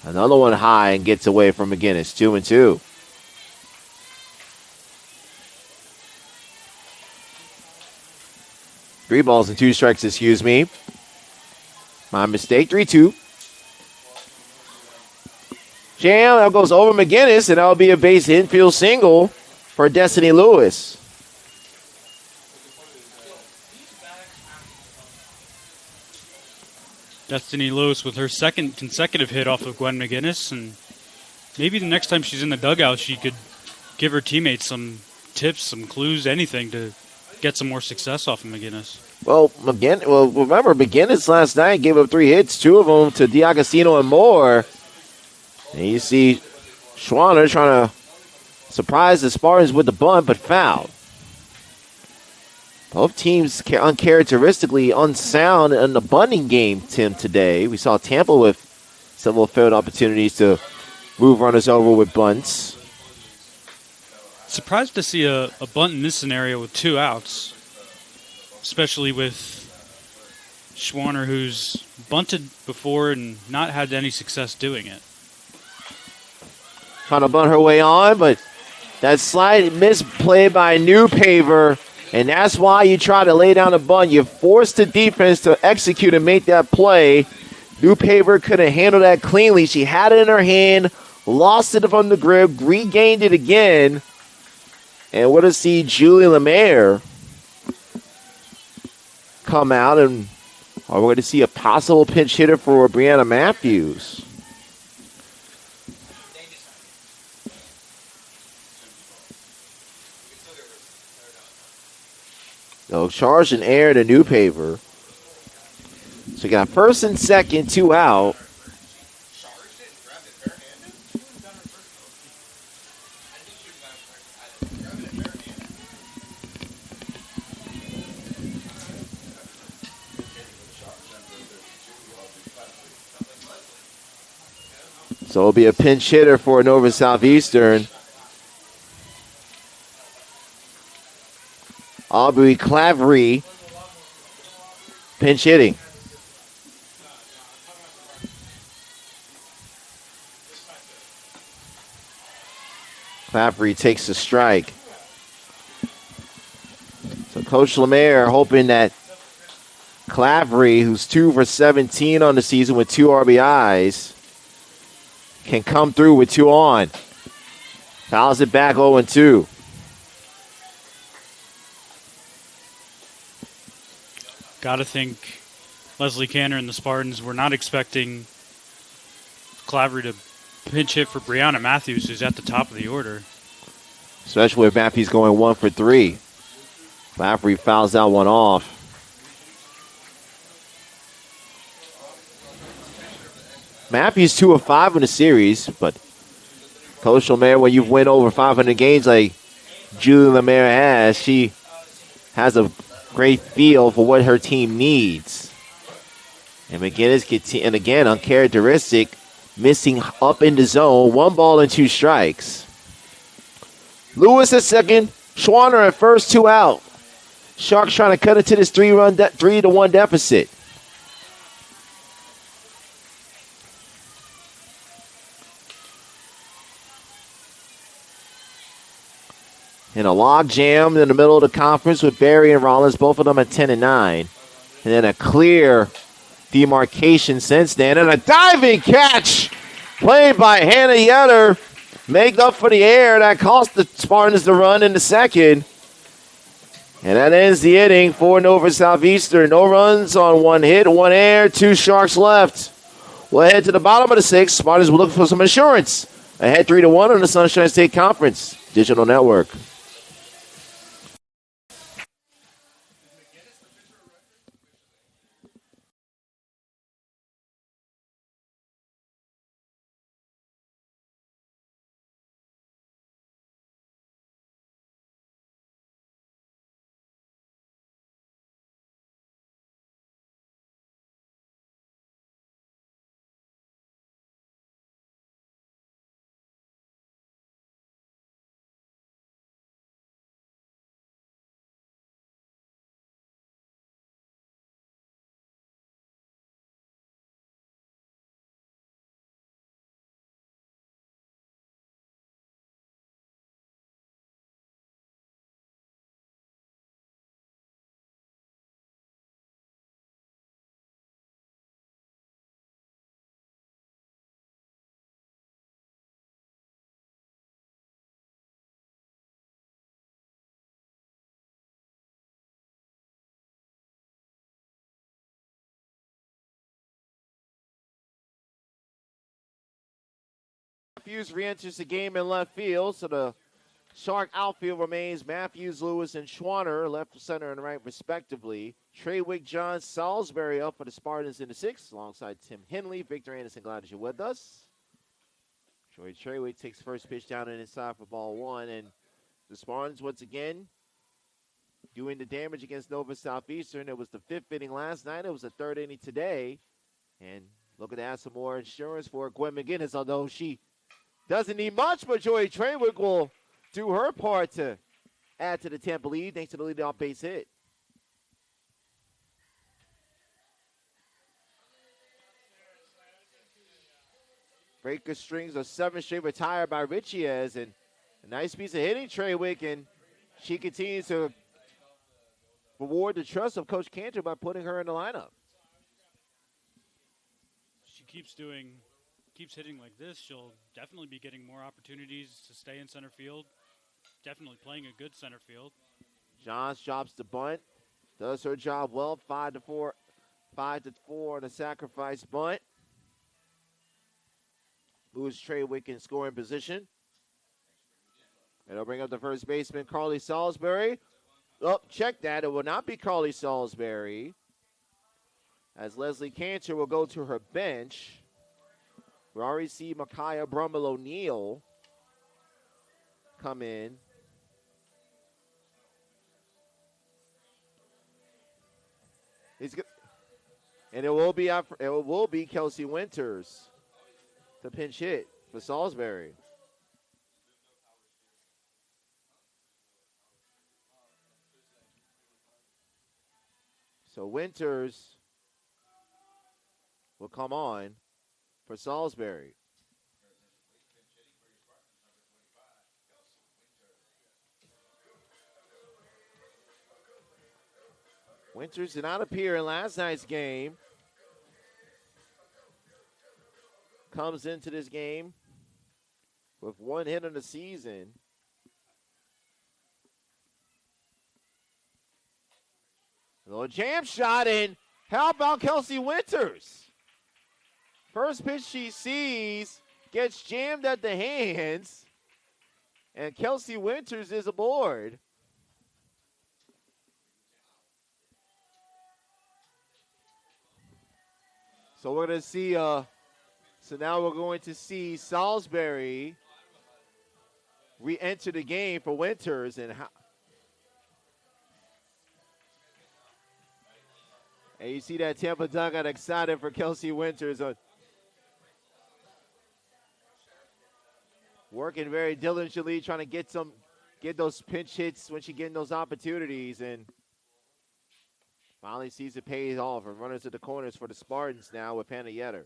Another one high and gets away from McGinnis. 2-2. Three balls and 2 strikes, excuse me. My mistake. 3-2. Jam, that goes over McGinnis, and that'll be a base infield single for Destiny Lewis. Destiny Lewis with her second consecutive hit off of Gwen McGinnis, and maybe the next time she's in the dugout, she could give her teammates some tips, some clues, anything to get some more success off of McGinnis. Well, remember, McGinnis last night gave up 3 hits, 2 of them to D'Agostino and Moore. And you see Schwanner trying to surprise the Spartans with the bunt, but fouled. Both teams uncharacteristically unsound in the bunting game, Tim, today. We saw Tampa with several failed opportunities to move runners over with bunts. Surprised to see a bunt in this scenario with 2 outs, especially with Schwanner, who's bunted before and not had any success doing it. Trying to bunt her way on, but that slight misplay by Newpaver, and that's why you try to lay down a bunt. You force the defense to execute and make that play. Newpaver couldn't handle that cleanly. She had it in her hand, lost it from the grip, regained it again. And we're to see Julie Lemaire come out, and we're going to see a possible pinch hitter for Brianna Matthews. No, charge and air to New Paper. So you got first and second, 2 out. So it'll be a pinch hitter for Nova Southeastern. Aubrey Clavery pinch hitting. Clavery takes the strike. So Coach Lemaire hoping that Clavery, who's 2 for 17 on the season with 2 RBIs, can come through with 2 on. Fouls it back 0-2. Gotta think Leslie Canner and the Spartans were not expecting Clavery to pinch hit for Brianna Matthews, who's at the top of the order. Especially if Matthews going 1 for 3. Clavery fouls out 1 off. Matthews 2 of 5 in the series, but Coach Lemaire, when you win over 500 games like Julie Lemaire has, she has a great feel for what her team needs. And McGinnis and again, uncharacteristic, missing up in the zone. 1 ball and 2 strikes. Lewis at second, Schwanner at first, 2 out. Sharks trying to cut into this 3-1 deficit. In a log jam in the middle of the conference with Barry and Rollins, both of them at 10-9. And then a clear demarcation since then. And a diving catch played by Hannah Yetter. Make up for the air. That cost the Spartans the run in the second. And that ends the inning for Nova Southeastern. No runs on 1 hit, 1 air, 2 Sharks left. We'll head to the bottom of the 6th. Spartans will look for some insurance. Ahead 3-1 on the Sunshine State Conference Digital Network. Matthews re-enters the game in left field, so the Shark outfield remains Matthews, Lewis, and Schwanner, left, center, and right, respectively. Treywick, John, Salisbury up for the Spartans in the 6th, alongside Tim Henley. Victor Anderson, glad that you're with us. Joey Treywick takes first pitch down and inside for ball 1, and the Spartans once again doing the damage against Nova Southeastern. It was the 5th inning last night. It was the 3rd inning today, and looking to add some more insurance for Gwen McGinnis, although she doesn't need much, but Joey Treywick will do her part to add to the Tampa lead thanks to the leadoff base hit. Breaker strings of 7 straight retired by Richiez, and a nice piece of hitting, Treywick, and she continues to reward the trust of Coach Cantor by putting her in the lineup. She keeps hitting like this, she'll definitely be getting more opportunities to stay in center field. Definitely playing a good center field. Johns drops the bunt, does her job well. 5-4 on a sacrifice bunt. Moves Treywick in scoring position. And it'll bring up the first baseman, Carly Salisbury. Oh, check that. It will not be Carly Salisbury, as Leslie Cantor will go to her bench. We already see Micaiah Brummel O'Neal come in. And it will be Kelsey Winters to pinch hit for Salisbury. So Winters will come on for Salisbury. Winters did not appear in last night's game. Comes into this game with one hit in the season. A little jam shot, and how about Kelsey Winters? First pitch she sees gets jammed at the hands, and Kelsey Winters is aboard. So we're going to see, so now we're going to see Salisbury re-enter the game for Winters. And you see that Tampa dugout excited for Kelsey Winters. Working very diligently, trying to get those pinch hits when she getting those opportunities, and finally sees it pays off. And runners at the corners for the Spartans now with Hannah Yetter.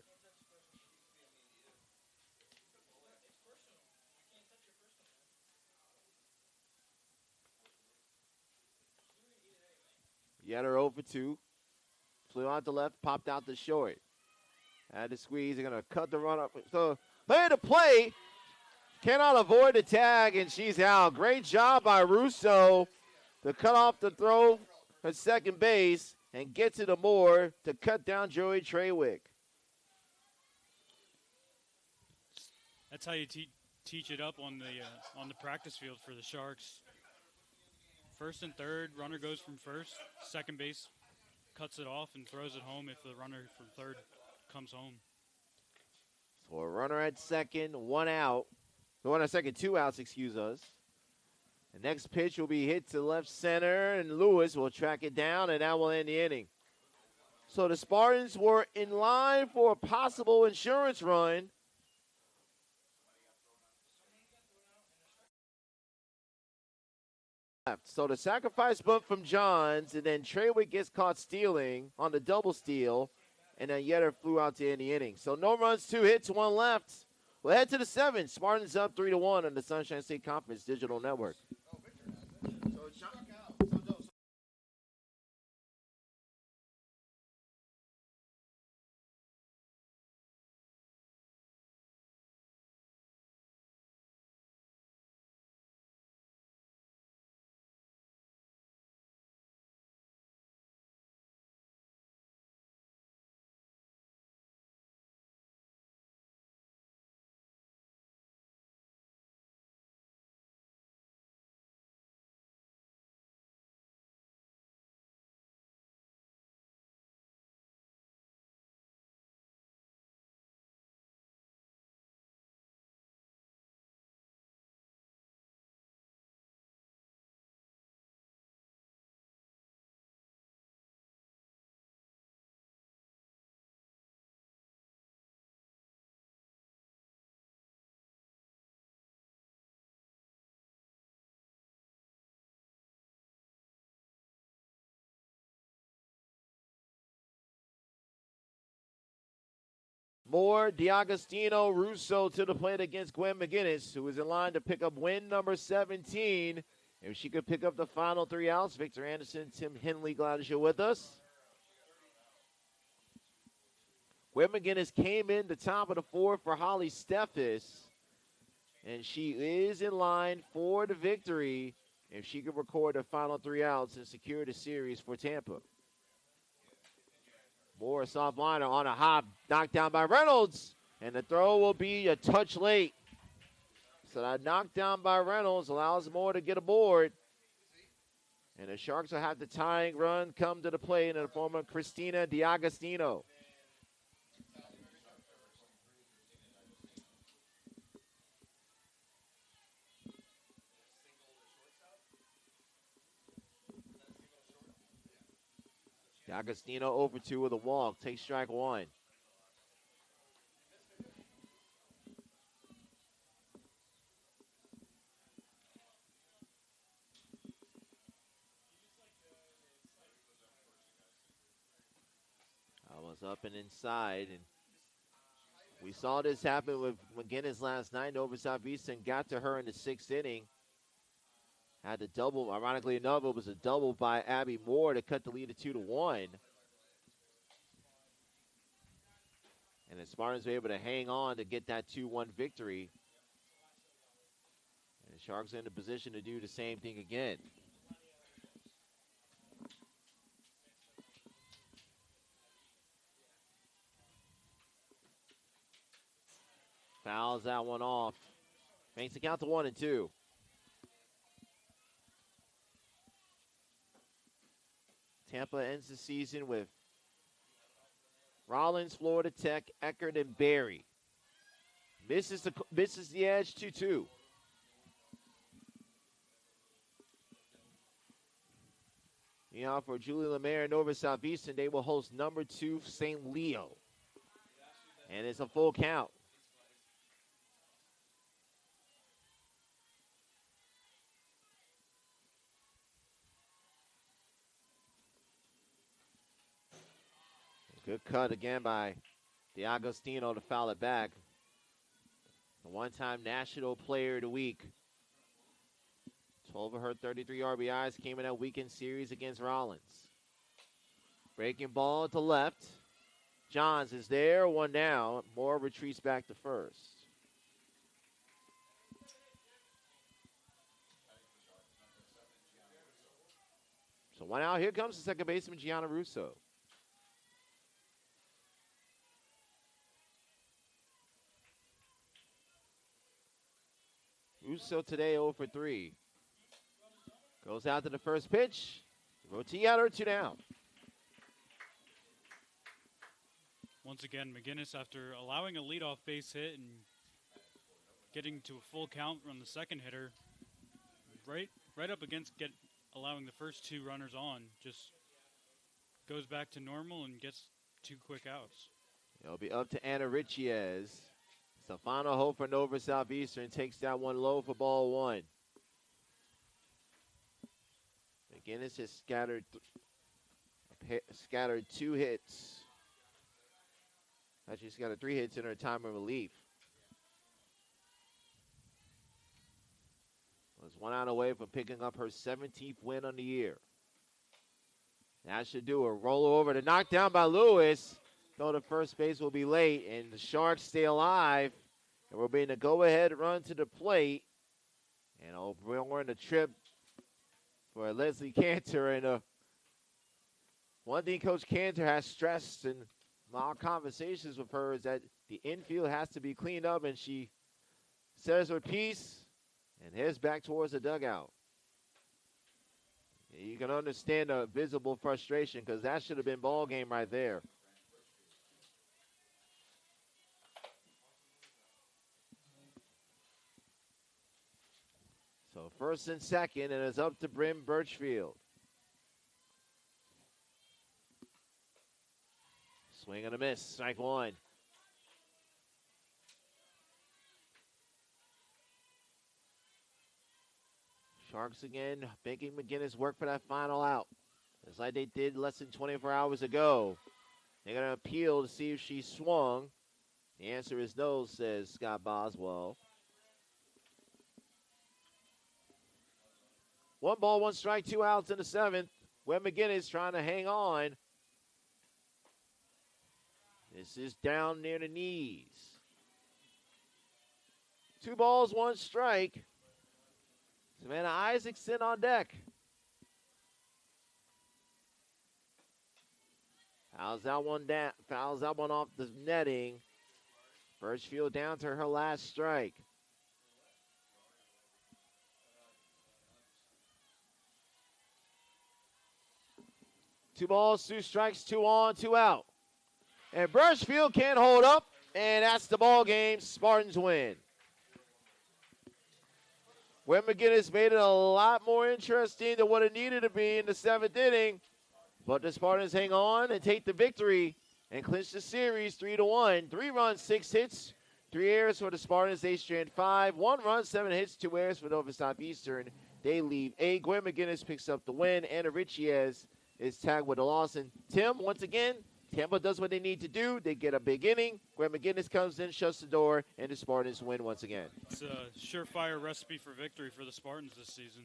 Yetter 0 for 2. Flew out the left, popped out the short. Had to squeeze. They're going to cut the run up. So, play to play. Cannot avoid the tag, and she's out. Great job by Russo to cut off the throw at second base and get to the Moore to cut down Joey Trawick. That's how you teach it up on the practice field for the Sharks. First and third, runner goes from first. Second base cuts it off and throws it home if the runner from third comes home. So a runner at second, one out. The one at second, 2 outs, excuse us. The next pitch will be hit to left center, and Lewis will track it down, and that will end the inning. So the Spartans were in line for a possible insurance run. So the sacrifice bunt from Johns, and then Trawick gets caught stealing on the double steal, and then Yetter flew out to end the inning. So no runs, 2 hits, 1 left. We'll head to the 7th. Spartans up 3-1 on the Sunshine State Conference Digital Network. Moore, D'Agostino, Russo to the plate against Gwen McGinnis, who is in line to pick up win number 17. If she could pick up the final 3 outs, Victor Anderson, Tim Henley, glad that you're with us. Gwen McGinnis came in the top of the 4th for Holly Steffes, and she is in line for the victory if she could record the final 3 outs and secure the series for Tampa. Moore, soft liner on a hop, knocked down by Reynolds, and the throw will be a touch late. So that knockdown by Reynolds allows Moore to get aboard. And the Sharks will have the tying run come to the plate in the form of Christina D'Agostino. D'Agostino over 2 with a walk. Takes strike 1. I was up and inside, and we saw this happen with McGinnis last night. Over Southeastern got to her in the 6th inning. Had the double. Ironically enough, it was a double by Abby Moore to cut the lead to 2-1. And the Spartans were able to hang on to get that 2-1 victory. And the Sharks are in a position to do the same thing again. Fouls that one off. Makes the count to 1-2. Tampa ends the season with Rollins, Florida Tech, Eckert, and Barry. Misses the edge 2-2. Meanwhile, for Julie Lemaire and Nova Southeastern, they will host number 2 St. Leo. And it's a full count. Good cut again by D'Agostino to foul it back. The one-time National Player of the Week. 12 of her 33 RBIs came in that weekend series against Rollins. Breaking ball to left. Johns is there, 1 down. Moore retreats back to first. So 1 out. Here comes the second baseman, Gianna Russo. Russo today 0 for 3. Goes out to the first pitch. Roti out or 2 down. Once again, McGinnis, after allowing a leadoff base hit and getting to a full count on the second hitter, right up against allowing the first 2 runners on, just goes back to normal and gets 2 quick outs. It'll be up to Anna Richiez. Stefano Hope for Nova Southeastern takes that one low for ball 1. McGinnis has scattered 2 hits. Actually, she's got 3 hits in her time of relief. Was 1 out away from picking up her 17th win on the year. That should do a rollover to knock down by Lewis. Though the first base will be late, and the Sharks stay alive. And we're being a go-ahead run to the plate. And we're in the trip for Leslie Cantor. And one thing Coach Cantor has stressed in our conversations with her is that the infield has to be cleaned up, and she says her piece and heads back towards the dugout. You can understand the visible frustration because that should have been ball game right there. So first and second, and it's up to Bryn Birchfield. Swing and a miss, strike 1. Sharks again making McGinnis work for that final out. Just like they did less than 24 hours ago. They're going to appeal to see if she swung. The answer is no, says Scott Boswell. 1 ball, 1 strike, 2 outs in the 7th. Webb McGinnis trying to hang on. This is down near the knees. 2 balls, 1 strike. Savannah Isaacson on deck. Fouls that one off the netting. Birchfield down to her last strike. 2 balls, 2 strikes, 2 on, 2 out. And Birchfield can't hold up, and that's the ball game. Spartans win. Gwen McGinnis made it a lot more interesting than what it needed to be in the 7th inning. But the Spartans hang on and take the victory and clinch the series 3-1. 3 runs, 6 hits, 3 errors for the Spartans. They strand 5. 1 run, 7 hits, 2 errors for Nova Southeastern. They leave 8. Gwen McGinnis picks up the win. Anna Richiez is tagged with a loss. And Tim, once again, Tampa does what they need to do. They get a big inning. Gwen McGinnis comes in, shuts the door, and the Spartans win once again. It's a surefire recipe for victory for the Spartans this season.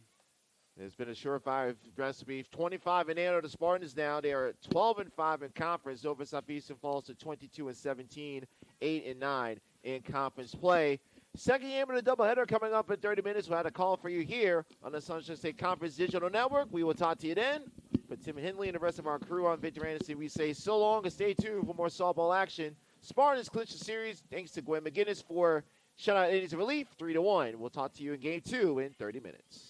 There's been a surefire recipe. 25-8 are the Spartans now. They are 12-5 in conference. Nova Southeastern falls to 22-17, 8-9 in conference play. Second game of the doubleheader coming up in 30 minutes. We'll have a call for you here on the Sunshine State Conference Digital Network. We will talk to you then. For Tim Henley and the rest of our crew on Victor Anderson, we say so long and stay tuned for more softball action. Spartans clinch the series thanks to Gwen McGinnis for shutout innings of relief, 3-1. We'll talk to you in Game 2 in 30 minutes.